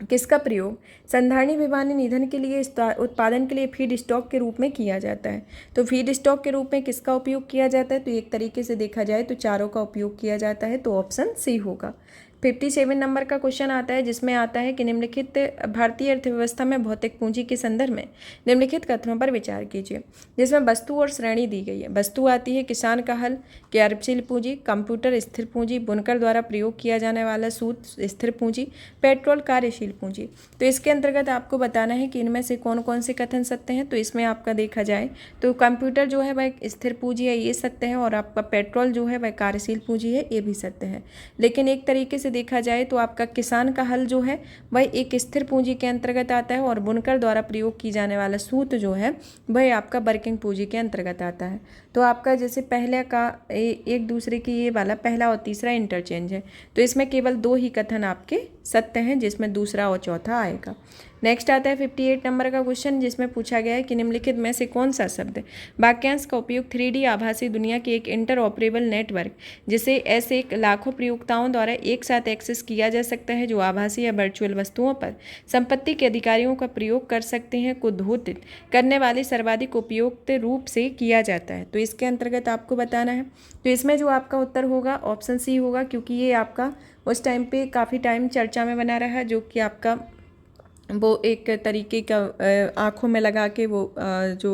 किसका प्रयोग संधारणी विमानन ईंधन के लिए उत्पादन के लिए फीड स्टॉक के रूप में किया जाता है? तो फीड स्टॉक के रूप में किसका उपयोग किया जाता है? तो एक तरीके से देखा जाए तो चारों का उपयोग किया जाता है। तो ऑप्शन सी होगा। 57 नंबर का क्वेश्चन आता है, जिसमें आता है कि निम्नलिखित भारतीय अर्थव्यवस्था में भौतिक पूंजी के संदर्भ में निम्नलिखित कथनों पर विचार कीजिए। जिसमें वस्तु और श्रेणी दी गई है। वस्तु आती है किसान का हल, कार्यशील पूंजी, कंप्यूटर स्थिर पूंजी, बुनकर द्वारा प्रयोग किया जाने वाला सूत स्थिर पूंजी, पेट्रोल कार्यशील पूंजी। तो इसके अंतर्गत आपको बताना है कि इनमें से कौन कौन से कथन सत्य हैं। तो इसमें आपका देखा जाए तो कंप्यूटर जो है वह स्थिर पूंजी है, ये सत्य है, और आपका पेट्रोल जो है वह कार्यशील पूंजी है, ये भी सत्य है। लेकिन एक तरीके से देखा जाए तो आपका किसान का हल जो है वह एक स्थिर पूंजी के अंतर्गत आता है, और बुनकर द्वारा प्रयोग की जाने वाला सूत जो है वह आपका वर्किंग पूंजी के अंतर्गत आता है। तो आपका जैसे पहले का एक दूसरे की ये वाला पहला और तीसरा इंटरचेंज है। तो इसमें केवल 2 ही कथन आपके सत्य हैं, जिसमें दूसरा और चौथा आएगा। नेक्स्ट आता है 58 नंबर का क्वेश्चन, जिसमें पूछा गया है कि निम्नलिखित में से कौन सा शब्द वाक्यांश का उपयोग 3D आभासी दुनिया की एक इंटर ऑपरेबल नेटवर्क, जिसे ऐसे लाखों प्रयोक्ताओं द्वारा एक साथ एक्सेस किया जा सकता है जो आभासी या वर्चुअल वस्तुओं पर संपत्ति के अधिकारियों का प्रयोग कर सकते हैं, को द्योतित करने वाले सर्वाधिक उपयुक्त रूप से किया जाता है? तो इसके अंतर्गत आपको बताना है। तो इसमें जो आपका उत्तर होगा ऑप्शन सी होगा, क्योंकि ये आपका उस टाइम पे काफ़ी टाइम चर्चा में बना रहा है, जो कि आपका वो एक तरीके का आँखों में लगा के वो जो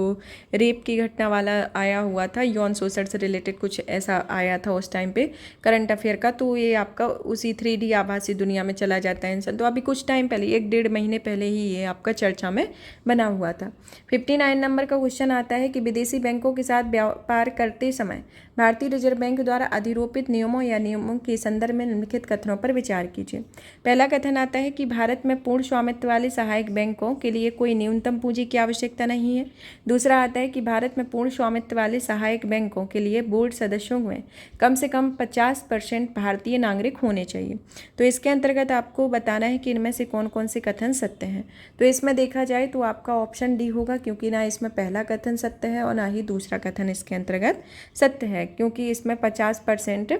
रेप की घटना वाला आया हुआ था, यौन शोषण से रिलेटेड कुछ ऐसा आया था उस टाइम पे करंट अफेयर का। तो ये आपका उसी 3D आभासी दुनिया में चला जाता है इंसान। तो अभी कुछ टाइम पहले 1-1.5 महीने पहले ही ये आपका चर्चा में बना हुआ था। 59 नंबर का क्वेश्चन आता है कि विदेशी बैंकों के साथ व्यापार करते समय भारतीय रिजर्व बैंक द्वारा अधिरोपित नियमों या नियमों के संदर्भ में निम्नलिखित कथनों पर विचार कीजिए। पहला कथन आता है कि भारत में पूर्ण स्वामित्व वाले सहायक बैंकों के लिए कोई न्यूनतम पूंजी की आवश्यकता नहीं है। दूसरा आता है कि भारत में पूर्ण स्वामित्व वाले सहायक बैंकों के लिए बोर्ड सदस्यों में कम से कम 50% भारतीय नागरिक होने चाहिए। तो इसके अंतर्गत आपको बताना है कि इनमें से कौन कौन से कथन सत्य हैं। तो इसमें देखा जाए तो आपका ऑप्शन डी होगा, क्योंकि ना इसमें पहला कथन सत्य है और ना ही दूसरा कथन इसके अंतर्गत सत्य है, क्योंकि इसमें 50%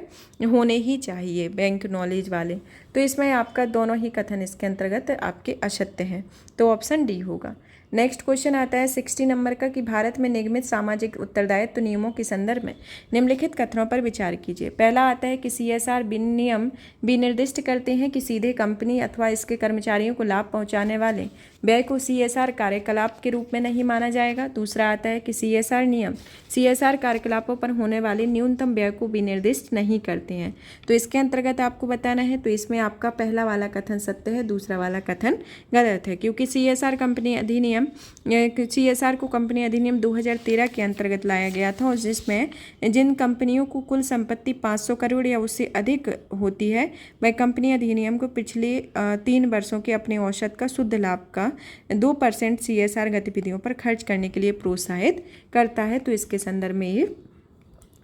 होने ही चाहिए बैंक नॉलेज वाले। तो इसमें आपका दोनों ही कथन इसके अंतर्गत आपके असत्य हैं। तो ऑप्शन डी होगा। नेक्स्ट क्वेश्चन आता है 60 नंबर का कि भारत में निगमित सामाजिक उत्तरदायित्व नियमों के संदर्भ में निम्नलिखित कथनों पर विचार कीजिए। पहला आता है कि CSR नियम विनिर्दिष्ट करते हैं कि सीधे कंपनी अथवा इसके कर्मचारियों को लाभ पहुंचाने वाले व्यय को CSR कार्यकलाप के रूप में नहीं माना जाएगा। दूसरा आता है कि CSR नियम CSR कार्यकलापों पर होने वाले न्यूनतम व्यय को विनिर्दिष्ट नहीं करते हैं। तो इसके अंतर्गत आपको बताना है। तो इसमें आपका पहला वाला कथन सत्य है, दूसरा वाला कथन गलत है, क्योंकि CSR को कंपनी अधिनियम 2013 के अंतर्गत लाया गया था, और जिसमें जिन कंपनियों को कुल संपत्ति 500 करोड़ या उससे अधिक होती है वह कंपनी अधिनियम को पिछले 3 वर्षों के अपने औसत का शुद्ध लाभ का 2% CSR गतिविधियों पर खर्च करने के लिए प्रोत्साहित करता है। तो इसके संदर्भ में ये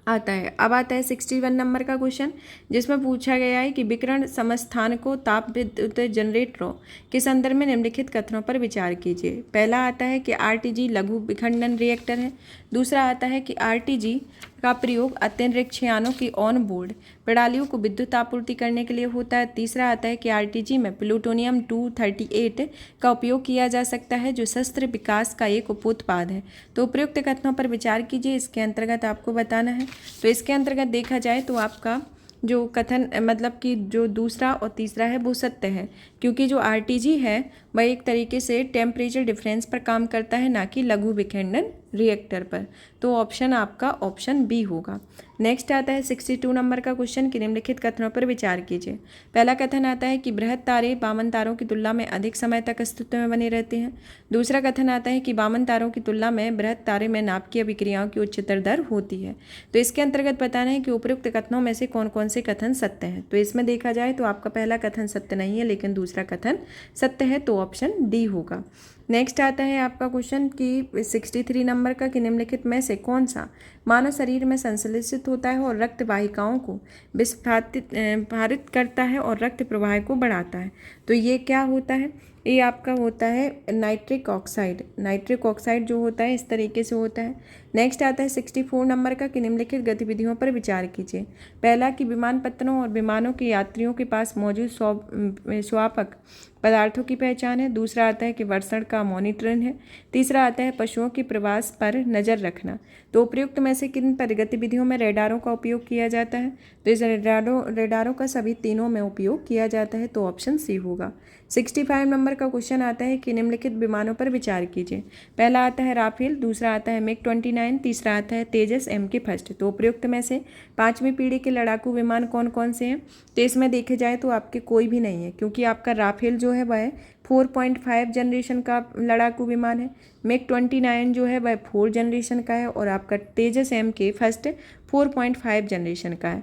आता है। अब आता है 61 नंबर का क्वेश्चन, जिसमें पूछा गया है कि विकिरण समस्थानिकों ताप विद्युत जनरेटरों के संदर्भ में निम्नलिखित कथनों पर विचार कीजिए। पहला आता है कि RTG लघु विखंडन रिएक्टर है। दूसरा आता है कि RTG का प्रयोग अंतरिक्ष यानों की ऑन बोर्ड प्रणालियों को विद्युत आपूर्ति करने के लिए होता है। तीसरा आता है कि आरटीजी में प्लूटोनियम 238 का उपयोग किया जा सकता है, जो शस्त्र विकास का एक उपोत्पाद है। तो उपयुक्त कथनों पर विचार कीजिए, इसके अंतर्गत आपको बताना है। तो इसके अंतर्गत देखा जाए तो आपका जो कथन मतलब कि जो दूसरा और तीसरा है वो सत्य है, क्योंकि जो आरटीजी है वह एक तरीके से टेम्परेचर डिफरेंस पर काम करता है, ना कि लघु विखंडन रिएक्टर पर। तो ऑप्शन आपका ऑप्शन बी होगा। नेक्स्ट आता है 62 नंबर का क्वेश्चन कि निम्नलिखित कथनों पर विचार कीजिए। पहला कथन आता है कि बृहद तारे वामन तारों की तुलना में अधिक समय तक अस्तित्व में बने रहते हैं। दूसरा कथन आता है कि वामन तारों की तुलना में बृहद तारे में नाभिकीय अभिक्रियाओं की उच्चतर दर होती है। तो इसके अंतर्गत बताना है कि उपयुक्त कथनों में से कौन कौन से कथन सत्य हैं। तो इसमें देखा जाए तो आपका पहला कथन सत्य नहीं है, लेकिन दूसरा कथन सत्य है, तो ऑप्शन डी होगा। नेक्स्ट आता है आपका क्वेश्चन कि 63 नंबर का कि निम्नलिखित में से कौन सा मानव शरीर में संश्लेषित होता है और रक्त वाहिकाओं को विस्फारित करता है और रक्त प्रवाह को बढ़ाता है। तो ये क्या होता है? ये आपका होता है नाइट्रिक ऑक्साइड। नाइट्रिक ऑक्साइड जो होता है इस तरीके से होता है। नेक्स्ट आता है 64 नंबर का कि निम्नलिखित गतिविधियों पर विचार कीजिए। पहला कि विमानपत्तनों और विमानों के यात्रियों के पास मौजूद स्वापक पदार्थों की पहचान है। दूसरा आता है कि वर्षण का मॉनिटरिंग है। तीसरा आता है पशुओं के प्रवास पर नज़र रखना। तो उपयुक्त में से किन पर गतिविधियों में रेडारों का उपयोग किया जाता है? तो इस रेडारों का सभी तीनों में उपयोग किया जाता है, तो ऑप्शन सी होगा। 65 नंबर का क्वेश्चन आता है कि निम्नलिखित विमानों पर विचार कीजिए। पहला आता है राफेल, दूसरा आता है मिग 29, तीसरा आता है तेजस MK फर्स्ट। तो उपयुक्त में से 5वीं पीढ़ी के लड़ाकू विमान कौन कौन से हैं? तो इसमें देखे जाए तो आपके कोई भी नहीं है, क्योंकि आपका राफेल जो है वह 4.5 जनरेशन का लड़ाकू विमान है। मिग 29 जो है वह 4 जनरेशन का है और आपका तेजस MK फर्स्ट 4.5 जनरेशन का है।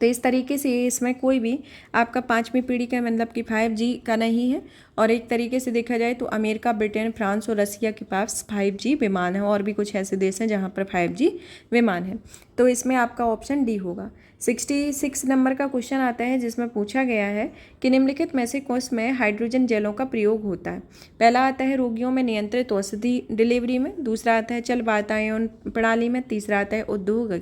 तो इस तरीके से इसमें कोई भी आपका 5वीं पीढ़ी का मतलब कि 5G का नहीं है। और एक तरीके से देखा जाए तो अमेरिका, ब्रिटेन, फ्रांस और रसिया के पास 5G विमान है, और भी कुछ ऐसे देश हैं जहाँ पर 5G विमान है। तो इसमें आपका ऑप्शन डी होगा। 66 नंबर का क्वेश्चन आता है जिसमें पूछा गया है कि निम्नलिखित में से कौन में हाइड्रोजन जेलों का प्रयोग होता है। पहला आता है रोगियों में नियंत्रित औषधि डिलीवरी में। दूसरा आता है जल वातायन प्रणाली में। तीसरा आता है उद्योग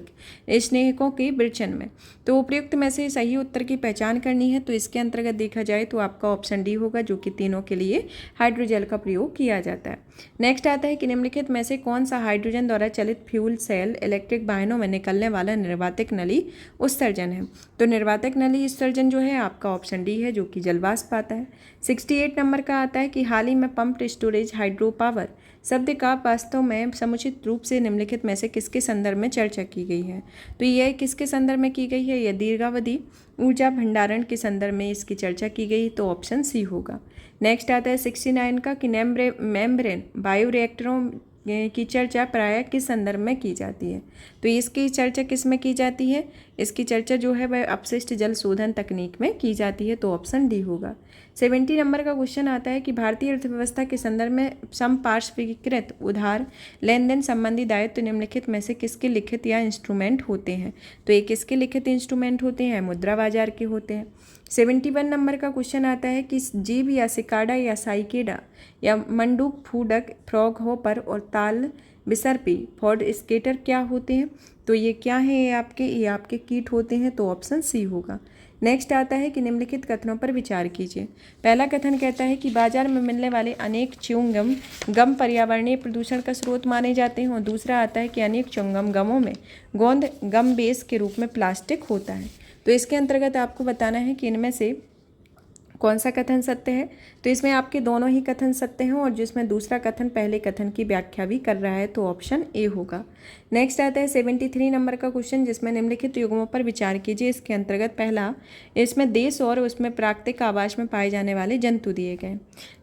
स्नेहकों के वृक्षण में। तो उपयुक्त में से सही उत्तर की पहचान करनी है। तो इसके अंतर्गत देखा जाए तो आपका ऑप्शन डी होगा, जो कि तीनों के लिए हाइड्रोजेल का प्रयोग किया जाता है। नेक्स्ट आता है कि निम्नलिखित में से कौन सा हाइड्रोजन द्वारा चलित फ्यूल सेल इलेक्ट्रिक वाहनों में निकलने वाला निर्वातक नली उत्सर्जन है। तो निर्वातक नली उत्सर्जन जो है आपका ऑप्शन डी है, जो कि जलवाष्प आता है। 68 नंबर का आता है कि हाल ही में पंप्ड स्टोरेज हाइड्रो पावर शब्द का वास्तव में समुचित रूप से निम्नलिखित में से किसके संदर्भ में चर्चा की गई है। तो यह किसके संदर्भ में की गई है? यह दीर्घावधि ऊर्जा भंडारण के संदर्भ में इसकी चर्चा की गई, तो ऑप्शन सी होगा। नेक्स्ट आता है 69 का कि मेम्ब्रेन बायो रिएक्टरों की चर्चा प्रायः किस संदर्भ में की जाती है। तो इसकी चर्चा किस में की जाती है? इसकी चर्चा जो है वह अपशिष्ट जल शोधन तकनीक में की जाती है, तो ऑप्शन डी होगा। 70 नंबर का क्वेश्चन आता है कि भारतीय अर्थव्यवस्था के संदर्भ में संपार्श्विकृत उधार लेन देन संबंधी दायित्व निम्नलिखित में से किसके लिखित या इंस्ट्रूमेंट होते हैं। तो ये किसके लिखित इंस्ट्रूमेंट होते हैं? मुद्रा बाजार के होते हैं। 71 नंबर का क्वेश्चन आता है कि जीव या सिकाडा या साइकेडा या मंडूक फूडक फ्रॉग होपर और ताल बिसरपी फॉर्ड स्केटर क्या होते हैं। तो ये क्या है? ये आपके कीट होते हैं, तो ऑप्शन सी होगा। नेक्स्ट आता है कि निम्नलिखित कथनों पर विचार कीजिए। पहला कथन कहता है कि बाजार में मिलने वाले अनेक च्युइंगम गम पर्यावरणीय प्रदूषण का स्रोत माने जाते हैं। और दूसरा आता है कि अनेक च्युइंगम गमों में गोंद गम बेस के रूप में प्लास्टिक होता है। तो इसके अंतर्गत आपको बताना है कि इनमें से कौन सा कथन सत्य है। तो इसमें आपके दोनों ही कथन सत्य हैं, और जिसमें दूसरा कथन पहले कथन की व्याख्या भी कर रहा है, तो ऑप्शन ए होगा। नेक्स्ट आता है 73 नंबर का क्वेश्चन जिसमें निम्नलिखित युग्मों पर विचार कीजिए। इसके अंतर्गत पहला, इसमें देश और उसमें प्राकृतिक आवास में पाए जाने वाले जंतु दिए गए,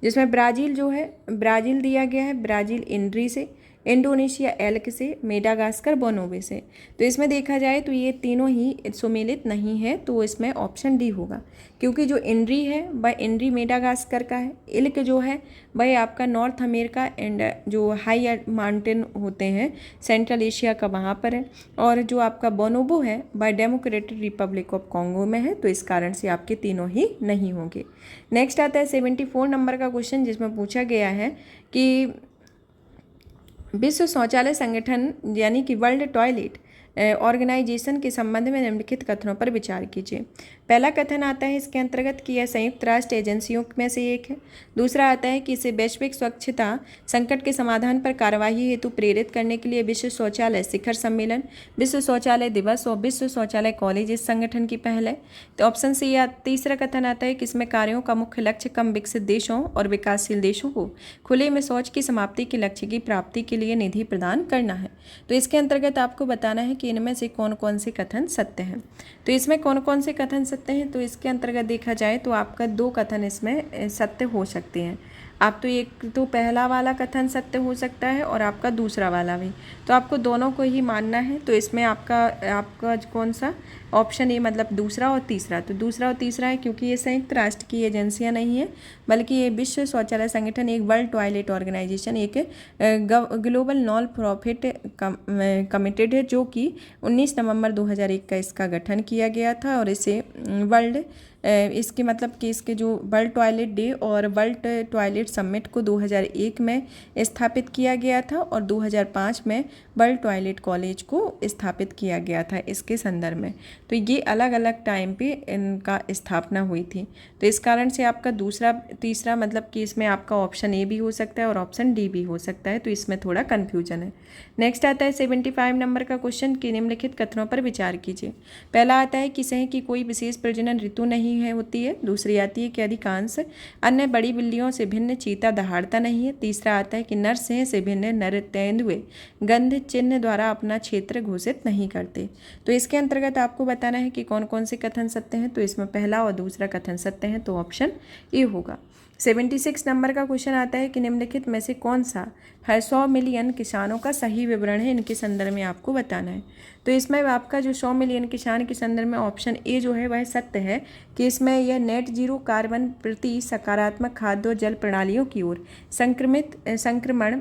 जिसमें ब्राज़ील जो है ब्राज़ील दिया गया है, ब्राज़ील इंड्री से, इंडोनेशिया एल्क से, मेडागास्कर बोनोबे से। तो इसमें देखा जाए तो ये तीनों ही सुमेलित नहीं है, तो इसमें ऑप्शन डी होगा, क्योंकि जो इंड्री है वह इंड्री मेडागास्कर का है। इल्क जो है वह आपका नॉर्थ अमेरिका एंड जो हाई माउंटेन होते हैं सेंट्रल एशिया का वहाँ पर है। और जो आपका बोनोबो है वह डेमोक्रेटिक रिपब्लिक ऑफ कॉन्गो में है, तो इस कारण से आपके तीनों ही नहीं होंगे। नेक्स्ट आता है 74 नंबर का क्वेश्चन जिसमें पूछा गया है कि विश्व शौचालय संगठन यानी कि वर्ल्ड टॉयलेट ऑर्गेनाइजेशन के संबंध में निम्नलिखित कथनों पर विचार कीजिए। पहला कथन आता है इसके अंतर्गत कि यह संयुक्त राष्ट्र एजेंसियों में से एक है। दूसरा आता है कि इसे वैश्विक स्वच्छता संकट के समाधान पर कार्यवाही हेतु प्रेरित करने के लिए विश्व शौचालय शिखर सम्मेलन, विश्व शौचालय दिवस और विश्व शौचालय कॉलेज इस संगठन की पहल है। तो ऑप्शन सी या तीसरा कथन आता है कि इसमें कार्यों का मुख्य लक्ष्य कम विकसित देशों और विकासशील देशों को खुले में शौच की समाप्ति के लक्ष्य की प्राप्ति के लिए निधि प्रदान करना है। तो इसके अंतर्गत आपको बताना है कि इनमें से कौन कौन से कथन सत्य हैं। तो इसमें कौन कौन से कथन सत्य हैं, तो इसके अंतर्गत देखा जाए तो आपका 2 कथन इसमें सत्य हो सकते हैं। आप तो एक तो पहला वाला कथन सत्य हो सकता है और आपका दूसरा वाला भी, तो आपको दोनों को ही मानना है। तो इसमें आपका कौन सा ऑप्शन ए मतलब दूसरा और तीसरा, तो दूसरा और तीसरा है क्योंकि ये संयुक्त राष्ट्र की एजेंसियां नहीं है बल्कि ये विश्व शौचालय संगठन एक वर्ल्ड टॉयलेट ऑर्गेनाइजेशन एक ग्लोबल नॉन प्रॉफिट कमिटेड है जो कि 19 नवंबर 2001 का इसका गठन किया गया था। और इसे वर्ल्ड इसके मतलब कि इसके जो वर्ल्ड टॉयलेट डे और वर्ल्ड टॉयलेट समिट को 2001 में स्थापित किया गया था और 2005 में वर्ल्ड टॉयलेट कॉलेज को स्थापित किया गया था इसके संदर्भ में। तो ये अलग अलग टाइम पे इनका स्थापना हुई थी। तो इस कारण से आपका दूसरा तीसरा मतलब कि इसमें आपका ऑप्शन ए भी हो सकता है और ऑप्शन डी भी हो सकता है, तो इसमें थोड़ा कन्फ्यूजन है। नेक्स्ट आता है 75 नंबर का क्वेश्चन कि निम्नलिखित कथनों पर विचार कीजिए। पहला आता है कि सह की कोई विशेष प्रजनन ऋतु नहीं होती है। दूसरी आती है कि अधिकांश अन्य बड़ी बिल्लियों से भिन्न चीता दहाड़ता नहीं है। तीसरा आता है कि नर सिंह से भिन्न नर तेंदुए गंध चिन्ह द्वारा अपना क्षेत्र घोषित नहीं करते। तो इसके अंतर्गत आपको बताना है कि कौन कौन से कथन सत्य हैं। तो इसमें पहला और दूसरा कथन सत्य हैं, तो ऑप्शन ए होगा। 76 नंबर का क्वेश्चन आता है कि निम्नलिखित में से कौन सा हर 100 मिलियन किसानों का सही विवरण है, इनके संदर्भ में आपको बताना है। तो इसमें आपका जो 100 मिलियन किसान के संदर्भ में ऑप्शन ए जो है वह सत्य है कि इसमें यह नेट जीरो कार्बन प्रति सकारात्मक खाद्य और जल प्रणालियों की ओर संक्रमण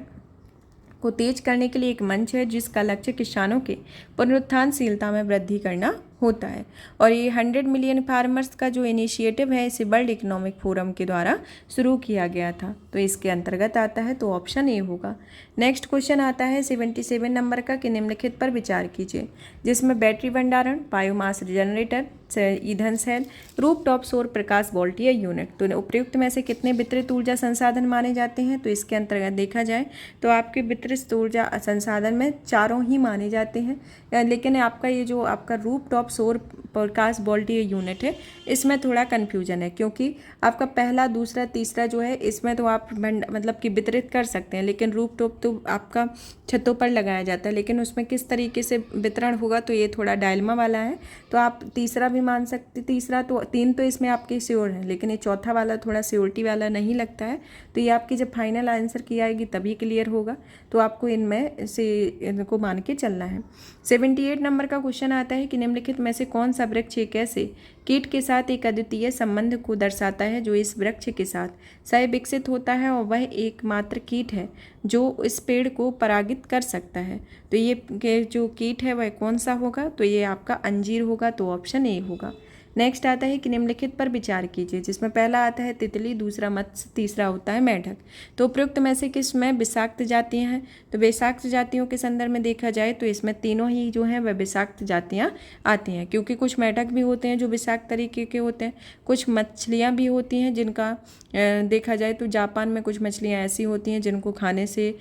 को तेज करने के लिए एक मंच है जिसका लक्ष्य किसानों के पुनरुत्थानशीलता में वृद्धि करना होता है। और ये 100 मिलियन फार्मर्स का जो इनिशिएटिव है इसे वर्ल्ड इकोनॉमिक फोरम के द्वारा शुरू किया गया था, तो इसके अंतर्गत आता है, तो ऑप्शन ए होगा। नेक्स्ट क्वेश्चन आता है 77 नंबर का कि निम्नलिखित पर विचार कीजिए, जिसमें बैटरी भंडारण, बायोमास जनरेटर, ईंधन सेल, रूफटॉप सौर प्रकाश वोल्टीय यूनिट, तो उपयुक्त में से कितने वितरित ऊर्जा संसाधन माने जाते हैं। तो इसके अंतर्गत देखा जाए तो आपके वितरित ऊर्जा संसाधन में चारों ही माने जाते हैं, लेकिन आपका ये जो आपका रूफटॉप सौर प्रकाश वोल्टीय यूनिट है इसमें थोड़ा कन्फ्यूजन है, क्योंकि आपका पहला दूसरा तीसरा जो है इसमें तो आप मतलब कि वितरित कर सकते हैं, लेकिन रूफटॉप तो आपका छतों पर लगाया जाता है, लेकिन उसमें किस तरीके से वितरण होगा तो ये थोड़ा डायलमा वाला है। तो आप तीसरा भी मान सकते, तीसरा तो 3 तो इसमें आपके श्योर है, लेकिन ये चौथा वाला थोड़ा श्योरिटी वाला नहीं लगता है। तो ये आपकी जब फाइनल आंसर की आएगी तभी क्लियर होगा, तो आपको इनमें से इनको मान के चलना है। 78 नंबर का क्वेश्चन आता है कि निम्नलिखित में से कौन सा वृक्ष एक ऐसे कीट के साथ एक अद्वितीय संबंध को दर्शाता है जो इस वृक्ष के साथ सह विकसित होता है और वह एकमात्र कीट है जो इस पेड़ को परागित कर सकता है। तो ये जो कीट है वह कौन सा होगा, तो ये आपका अंजीर होगा, तो ऑप्शन ए होगा। नेक्स्ट आता है कि निम्नलिखित पर विचार कीजिए, जिसमें पहला आता है तितली, दूसरा मत्स्य, तीसरा होता है मेढक। तो उपयुक्त में से किस में विषाक्त जातियां हैं। तो विषाक्त जातियों के संदर्भ में देखा जाए तो इसमें तीनों ही जो हैं वह विषाक्त जातियां आती हैं, क्योंकि कुछ मेढक भी होते हैं जो विषाक्त तरीके के होते हैं, कुछ मछलियाँ भी होती हैं जिनका देखा जाए तो जापान में कुछ मछलियाँ ऐसी होती हैं जिनको खाने से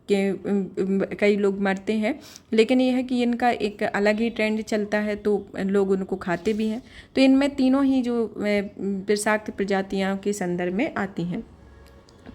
कई लोग मरते हैं, लेकिन यह है कि इनका एक अलग ही ट्रेंड चलता है तो लोग उनको खाते भी हैं। तो इनमें तीनों ही जो विषाक्त प्रजातियों के संदर्भ में आती हैं,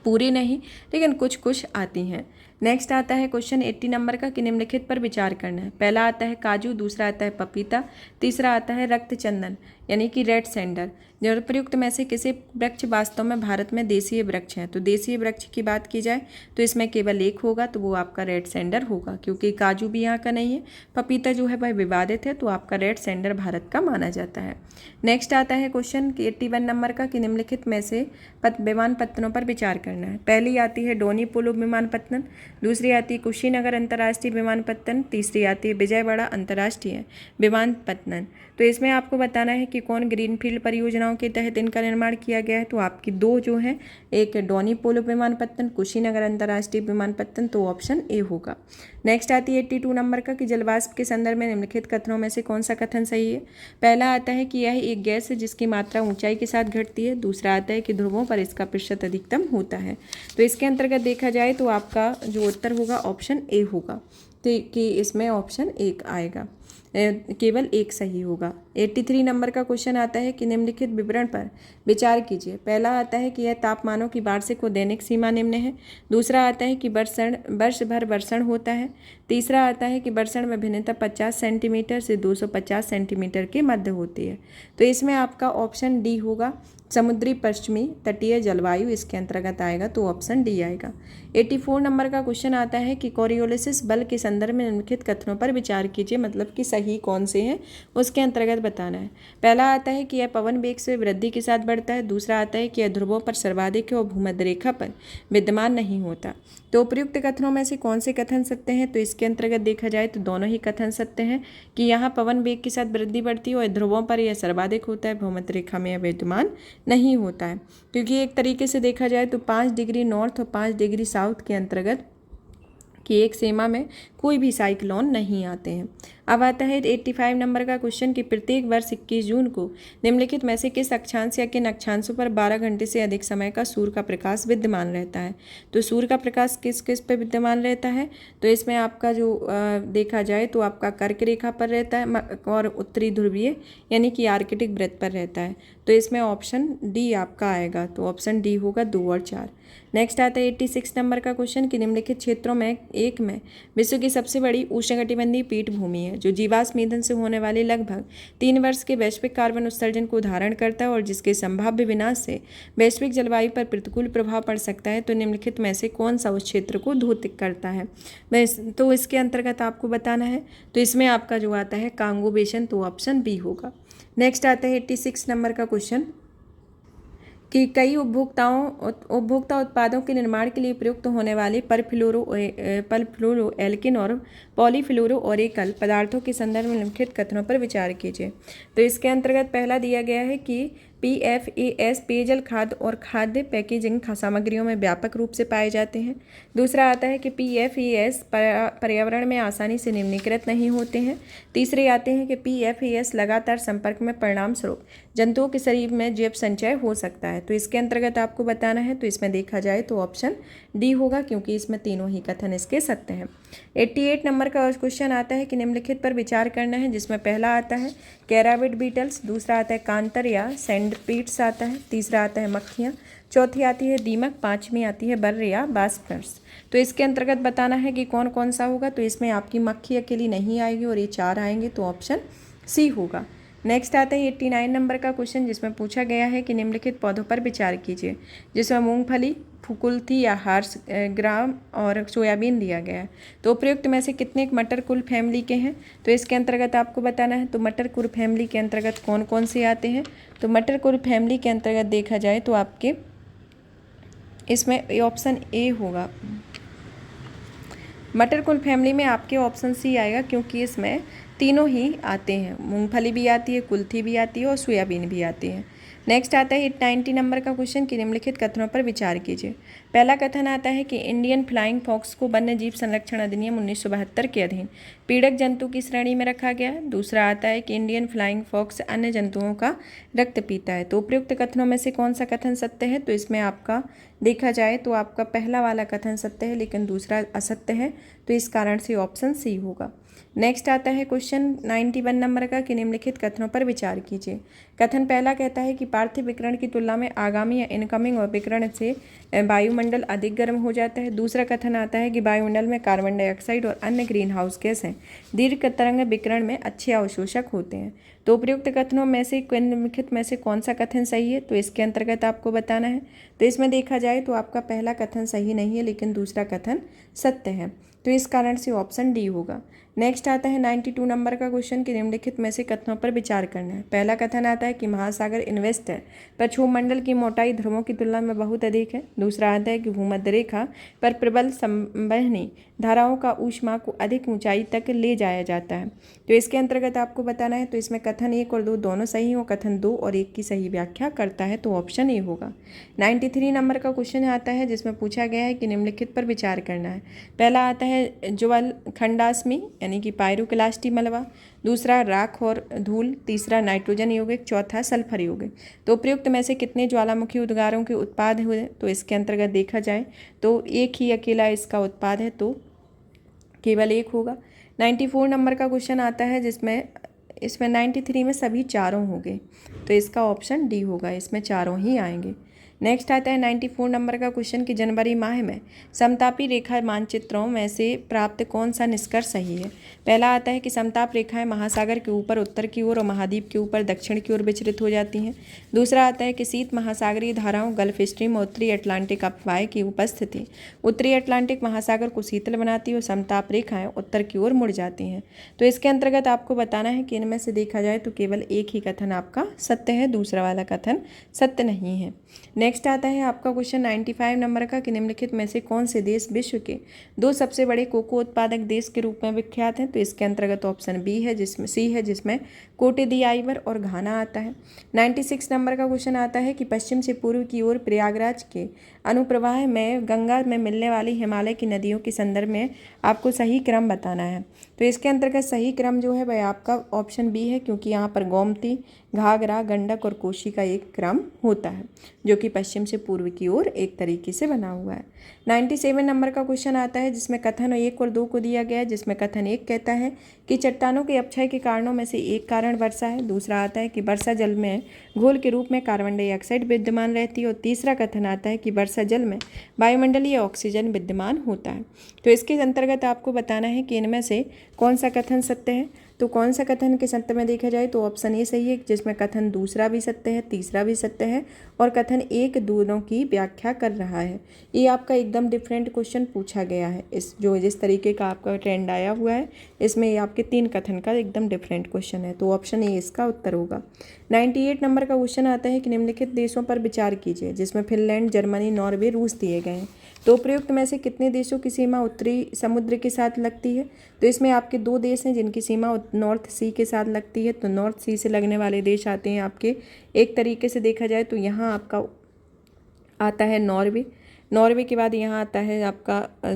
पूरी नहीं लेकिन कुछ कुछ आती हैं। नेक्स्ट आता है क्वेश्चन 80 नंबर का कि निम्नलिखित पर विचार करना है। पहला आता है काजू, दूसरा आता है पपीता, तीसरा आता है रक्त चंदन यानी कि रेड सैंडल। जो प्रयुक्त में से किसी वृक्ष वास्तव में भारत में देशीय वृक्ष है। तो देशीय वृक्ष की बात की जाए तो इसमें केवल एक होगा, तो वो आपका रेड सैंडल होगा, क्योंकि काजू भी यहाँ का नहीं है। पपीता जो है वह विवादित है, तो आपका रेड सैंडल भारत का माना जाता है। नेक्स्ट आता है क्वेश्चन 81 नंबर का कि निम्नलिखित में से विमानपत्तनों पर विचार करना है। पहली आती है डोनी पोलो विमानपत्तन, दूसरी आती है कुशीनगर अंतर्राष्ट्रीय विमानपत्तन, तीसरी आती है विजयवाड़ा अंतर्राष्ट्रीय विमानपत्तन। तो इसमें आपको बताना है कि कि कौन ग्रीनफील्ड परियोजनाओं के तहत इनका निर्माण किया गया है, तो आपकी दो जो है, एक डोनी पोलो विमानपत्तन, कुशीनगर अंतर्राष्ट्रीय विमानपत्तन, तो ऑप्शन ए होगा। नेक्स्ट आती है 82 नंबर का कि जलवाष्प के संदर्भ में निम्नलिखित कथनों में से कौन सा कथन सही है। पहला आता है कि यह एक गैस है जिसकी मात्रा ऊंचाई के साथ घटती है। दूसरा आता है कि ध्रुवों पर इसका प्रतिशत अधिकतम होता है। तो इसके अंतर्गत देखा जाए तो आपका जो उत्तर होगा ऑप्शन ए होगा, तो कि इसमें ऑप्शन एक आएगा, केवल एक सही होगा। 83 नंबर का क्वेश्चन आता है कि निम्नलिखित विवरण पर विचार कीजिए। पहला आता है कि यह तापमानों की वार्षिक व दैनिक सीमा निम्न है। दूसरा आता है कि वर्ष भर वर्षण होता है। तीसरा आता है कि वर्षण में भिन्नता 50 सेंटीमीटर से 250 सेंटीमीटर के मध्य होती है। तो इसमें आपका ऑप्शन डी होगा, समुद्री पश्चिमी तटीय जलवायु इसके अंतर्गत आएगा, तो ऑप्शन डी आएगा। 84 नंबर का क्वेश्चन आता है कि कोरियोलिसिस बल के संदर्भ में निम्नलिखित कथनों पर विचार कीजिए, मतलब कि सही कौन से हैं उसके अंतर्गत बताना है। पहला आता है कि यह पवन वेग से वृद्धि के साथ बढ़ता है। दूसरा आता है कि यह ध्रुवों पर सर्वाधिक है और भूमध्य रेखा पर विद्यमान नहीं होता। तो उपयुक्त कथनों में से कौन से कथन सत्य हैं, तो इसके अंतर्गत देखा जाए तो दोनों ही कथन सत्य हैं कि यहाँ पवन वेग के साथ वृद्धि बढ़ती है और ध्रुवों पर यह सर्वाधिक होता है, भूमध्य रेखा में यह विद्यमान नहीं होता है। क्योंकि एक तरीके से देखा जाए तो 5 डिग्री नॉर्थ और 5 डिग्री साउथ के अंतर्गत कि एक सीमा में कोई भी साइक्लोन नहीं आते हैं। अब आता है 85 नंबर का क्वेश्चन कि प्रत्येक वर्ष 21 जून को निम्नलिखित में से किस अक्षांश या किन अक्षांशों पर 12 घंटे से अधिक समय का सूर्य का प्रकाश विद्यमान रहता है। तो सूर्य का प्रकाश किस किस पर विद्यमान रहता है, तो इसमें आपका जो देखा जाए तो आपका कर्क रेखा पर रहता है और उत्तरी ध्रुवीय यानी कि आर्कटिक वृत्त पर रहता है। तो इसमें ऑप्शन डी आपका आएगा, तो ऑप्शन डी होगा 2 और 4। नेक्स्ट आता है 86 नंबर का क्वेश्चन कि निम्नलिखित क्षेत्रों में एक में विश्व की सबसे बड़ी उष्णकटिबंधीय पीठभूमि है जो जीवाश्म ईंधन से होने वाले लगभग 3 वर्ष के वैश्विक कार्बन उत्सर्जन को धारण करता है और जिसके संभाव्य विनाश से वैश्विक जलवायु पर प्रतिकूल प्रभाव पड़ सकता है। तो निम्नलिखित में से कौन सा उस क्षेत्र को द्योतित करता है, तो इसके अंतर्गत आपको बताना है। तो इसमें आपका जो आता है कांगो बेसिन, तो ऑप्शन बी होगा। नेक्स्ट आता है 86 नंबर का क्वेश्चन कि कई उपभोक्ता उत्पादों के निर्माण के लिए प्रयुक्त होने वाले परफ्लोरो एल्किन और पॉलीफ्लोरोओरेकल पदार्थों के संदर्भ में निम्नलिखित कथनों पर विचार कीजिए। तो इसके अंतर्गत पहला दिया गया है कि PFAS पेयजल खाद्य और खाद्य पैकेजिंग सामग्रियों में व्यापक रूप से पाए जाते हैं। दूसरा आता है कि PFAS पर्यावरण में आसानी से निम्नीकृत नहीं होते हैं। तीसरे आते हैं कि PFAS लगातार संपर्क में परिणाम स्वरूप जंतुओं के शरीर में जैव संचय हो सकता है। तो इसके अंतर्गत आपको बताना है। तो इसमें देखा जाए तो ऑप्शन डी होगा, क्योंकि इसमें तीनों ही कथन इसके सत्य हैं। 88 नंबर का क्वेश्चन आता है कि निम्नलिखित पर विचार करना है, जिसमें पहला आता है कैराबिड बीटल्स, दूसरा आता है कांतर या सैंडपीट्स आता है, तीसरा आता है मक्खियाँ, चौथी आती है दीमक, पांचवी आती है बर्र या बास्पर्स। तो इसके अंतर्गत बताना है कि कौन कौन सा होगा। तो इसमें आपकी मक्खी अकेली नहीं आएगी और ये 4 आएंगे, तो ऑप्शन सी होगा। नेक्स्ट आता है 89 नंबर का क्वेश्चन, जिसमें पूछा गया है कि निम्नलिखित पौधों पर विचार कीजिए, जिसमें मूंगफली, फुकुलथी या हार्स ग्राम और सोयाबीन दिया गया है। तो उपयुक्त में से कितने मटर कुल फैमिली के हैं, तो इसके अंतर्गत आपको बताना है। तो मटर कुल फैमिली के अंतर्गत कौन कौन से आते हैं, तो मटर कुल फैमिली के अंतर्गत देखा जाए तो आपके इसमें ऑप्शन ए होगा। मटर कुल फैमिली में आपके ऑप्शन सी आएगा, क्योंकि इसमें तीनों ही आते हैं, मूंगफली भी आती है, कुल्थी भी आती है और सोयाबीन भी आती है। नेक्स्ट आता है 90 नंबर का क्वेश्चन कि निम्नलिखित कथनों पर विचार कीजिए। पहला कथन आता है कि इंडियन फ्लाइंग फॉक्स को वन्य जीव संरक्षण अधिनियम 1972 के अधीन पीड़क जंतु की श्रेणी में रखा गया है। दूसरा आता है कि इंडियन फ्लाइंग फॉक्स अन्य जंतुओं का रक्त पीता है। तो उपयुक्त कथनों में से कौन सा कथन सत्य है, तो इसमें आपका देखा जाए तो आपका पहला वाला कथन सत्य है, लेकिन दूसरा असत्य है। तो इस कारण से ऑप्शन सी होगा। नेक्स्ट आता है क्वेश्चन 91 नंबर का कि निम्नलिखित कथनों पर विचार कीजिए। कथन पहला कहता है कि पार्थिव विकिरण की तुलना में आगामी या इनकमिंग विकिरण से वायुमंडल अधिक गर्म हो जाता है। दूसरा कथन आता है कि वायुमंडल में कार्बन डाइऑक्साइड और अन्य ग्रीन हाउस गैसें दीर्घ तरंग विकिरण में अच्छे अवशोषक होते हैं। तो उपयुक्त कथनों में से निम्नलिखित में से कौन सा कथन सही है, तो इसके अंतर्गत आपको बताना है। तो इसमें देखा जाए तो आपका पहला कथन सही नहीं है, लेकिन दूसरा कथन सत्य है। तो इस कारण से ऑप्शन डी होगा। नेक्स्ट आता है 92 नंबर का क्वेश्चन कि निम्नलिखित में से कथनों पर विचार करना है। पहला कथन आता है कि महासागर इन्वेस्ट है पर क्षोभमंडल की मोटाई ध्रुवों की तुलना में बहुत अधिक है। दूसरा आता है कि भूमध्य रेखा पर प्रबल संवहनी धाराओं का ऊष्मा को अधिक ऊंचाई तक ले जाया जाता है। तो इसके अंतर्गत आपको बताना है। तो इसमें कथन 1 और 2 दोनों सही हो, कथन 2 और 1 की सही व्याख्या करता है, तो ऑप्शन ए होगा। 93 नंबर का क्वेश्चन आता है जिसमें पूछा गया है कि निम्नलिखित पर विचार करना है। पहला आता है ज्वल खंडास्मी यानी कि पायरोक्लास्टी मलबा, दूसरा राख और धूल, तीसरा नाइट्रोजन यौगिक, चौथा सल्फर यौगिक। तो उपयुक्त में से कितने ज्वालामुखी उद्गारों के उत्पाद हुए? तो इसके अंतर्गत देखा जाए तो एक ही अकेला इसका उत्पाद है, तो केवल एक होगा। 94 नंबर का क्वेश्चन आता है जिसमें इसमें 93 में सभी चारों होंगे, तो इसका ऑप्शन डी होगा, इसमें चारों ही आएंगे। नेक्स्ट आता है 94 नंबर का क्वेश्चन कि जनवरी माह में समतापी रेखा मानचित्रों में से प्राप्त कौन सा निष्कर्ष सही है। पहला आता है कि समताप रेखाएं महासागर के ऊपर उत्तर की ओर और महाद्वीप के ऊपर दक्षिण की ओर विचलित हो जाती हैं। दूसरा आता है कि शीत महासागरीय धाराओं गल्फ स्ट्रीम और उत्तरी अटलांटिक अपवाह की उपस्थिति उत्तरी अटलांटिक महासागर को शीतल बनाती है और समताप रेखाएं उत्तर की ओर मुड़ जाती हैं। तो इसके अंतर्गत आपको बताना है कि इनमें से देखा जाए तो केवल एक ही कथन आपका सत्य है, दूसरा वाला कथन सत्य नहीं है। नेक्स्ट आता है आपका क्वेश्चन 95 नंबर का कि निम्नलिखित में से कौन से देश विश्व के 2 सबसे बड़े कोको उत्पादक देश के रूप में विख्यात हैं। तो इसके अंतर्गत ऑप्शन बी है, जिसमें सी है, जिसमें कोटे दी आइवर और घाना आता है। 96 नंबर का क्वेश्चन आता है कि पश्चिम से पूर्व की ओर प्रयागराज के अनुप्रवाह में गंगा में मिलने वाली हिमालय की नदियों के संदर्भ में आपको सही क्रम बताना है। तो इसके अंतर्गत सही क्रम जो है वह आपका ऑप्शन बी है, क्योंकि यहाँ पर गोमती, घाघरा, गंडक और कोशी का एक क्रम होता है जो कि पश्चिम से पूर्व की ओर एक तरीके से बना हुआ है। 97 नंबर का क्वेश्चन आता है जिसमें कथन 1 और 2 को दिया गया है, जिसमें कथन 1 कहता है कि चट्टानों के अपक्षय के कारणों में से एक कारण वर्षा है। दूसरा आता है कि वर्षा जल में घोल के रूप में कार्बन डाइऑक्साइड विद्यमान रहती है और तीसरा कथन आता है कि वर्षा जल में वायुमंडलीय ऑक्सीजन विद्यमान होता है। तो इसके अंतर्गत आपको बताना है कि इनमें से कौन सा कथन सत्य है। तो कौन सा कथन के सत्य में देखा जाए तो ऑप्शन ए सही है, जिसमें कथन दूसरा भी सत्य है, तीसरा भी सत्य है और कथन 1 दोनों की व्याख्या कर रहा है। ये आपका एकदम डिफरेंट क्वेश्चन पूछा गया है। जिस तरीके का आपका ट्रेंड आया हुआ है इसमें ये आपके 3 कथन का एकदम डिफरेंट क्वेश्चन है, तो ऑप्शन ए इसका उत्तर होगा। 98 नंबर का क्वेश्चन आता है कि निम्नलिखित देशों पर विचार कीजिए, जिसमें फिनलैंड, जर्मनी, नॉर्वे, रूस दिए गए हैं। तो उपयुक्त में से कितने देशों की सीमा उत्तरी समुद्र के साथ लगती है। तो इसमें आपके 2 देश हैं जिनकी सीमा नॉर्थ सी के साथ लगती है। तो नॉर्थ सी से लगने वाले देश आते हैं आपके, एक तरीके से देखा जाए तो यहाँ आपका आता है नॉर्वे, नॉर्वे के बाद यहाँ आता है आपका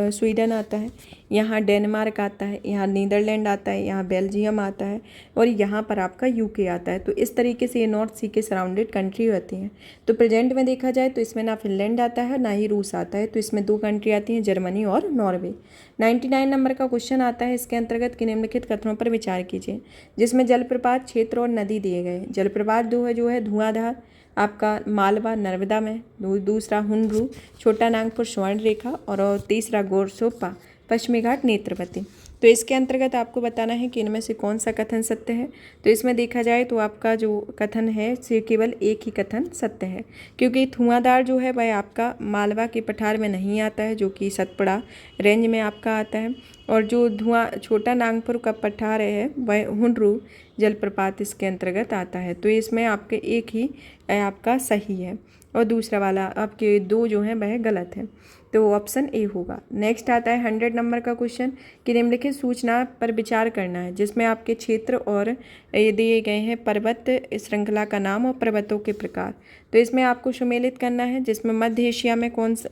स्वीडन आता है, यहाँ डेनमार्क आता है, यहाँ नीदरलैंड आता है, यहाँ बेल्जियम आता है और यहाँ पर आपका यूके आता है। तो इस तरीके से ये नॉर्थ सी के सराउंडेड कंट्री होती हैं। तो प्रेजेंट में देखा जाए तो इसमें ना फिनलैंड आता है ना ही रूस आता है, तो इसमें 2 कंट्री आती हैं, जर्मनी और नॉर्वे। 99 नंबर का क्वेश्चन आता है इसके अंतर्गत कि निम्नलिखित कथनों पर विचार कीजिए, जिसमें जलप्रपात क्षेत्र और नदी दिए गए। जलप्रपात जो है धुआंधार आपका मालवा नर्मदा में, दूसरा हुनरू, छोटा नागपुर स्वर्ण रेखा और तीसरा गोरसोपा पश्चिमी घाट नेत्रवती। तो इसके अंतर्गत आपको बताना है कि इनमें से कौन सा कथन सत्य है। तो इसमें देखा जाए तो आपका जो कथन है से केवल एक ही कथन सत्य है, क्योंकि धुआंधार जो है वह आपका मालवा के पठार में नहीं आता है, जो कि सतपड़ा रेंज में आपका आता है, और जो छोटा नागपुर का पठार है वह हुनरू जलप्रपात इसके अंतर्गत आता है। तो इसमें आपके एक ही आपका सही है और दूसरा वाला आपके 2 जो हैं वह गलत है, तो ऑप्शन ए होगा। नेक्स्ट आता है 100 नंबर का क्वेश्चन कि निम्नलिखित सूचना पर विचार करना है, जिसमें आपके क्षेत्र और ये दिए गए हैं पर्वत श्रृंखला का नाम और पर्वतों के प्रकार। तो इसमें आपको सम्मिलित करना है, जिसमें मध्य एशिया में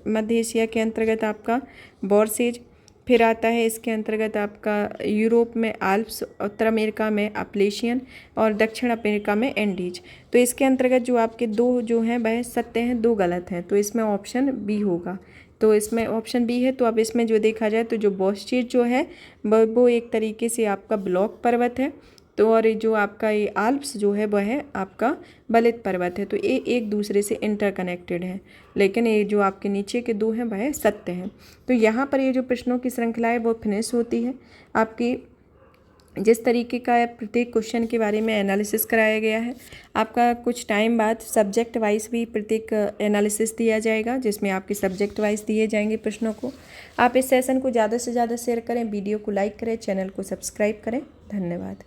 मध्य एशिया के अंतर्गत आपका बॉर्सेज, फिर आता है इसके अंतर्गत आपका यूरोप में आल्प्स, उत्तर अमेरिका में अपलेशियन और दक्षिण अमेरिका में एंडीज। तो इसके अंतर्गत जो आपके 2 जो हैं वह सत्य हैं, 2 गलत हैं, तो इसमें ऑप्शन बी होगा। तो इसमें ऑप्शन बी है। तो अब इसमें जो देखा जाए तो जो बॉर्सेज जो है वो एक तरीके से आपका ब्लॉक पर्वत है, तो और जो आपका ये आल्प्स जो है वह है आपका बलित पर्वत है। तो ये एक दूसरे से इंटरकनेक्टेड है, लेकिन ये जो आपके नीचे के 2 हैं वह सत्य हैं। तो यहाँ पर ये जो प्रश्नों की श्रृंखला है वो फिनिश होती है आपकी जिस तरीके का प्रत्येक क्वेश्चन के बारे में एनालिसिस कराया गया है, आपका कुछ टाइम बाद सब्जेक्ट वाइज भी प्रत्येक एनालिसिस दिया जाएगा, जिसमें आपके सब्जेक्ट वाइज दिए जाएंगे प्रश्नों को। आप इस सेशन को ज़्यादा से ज़्यादा शेयर करें, वीडियो को लाइक करें, चैनल को सब्सक्राइब करें। धन्यवाद।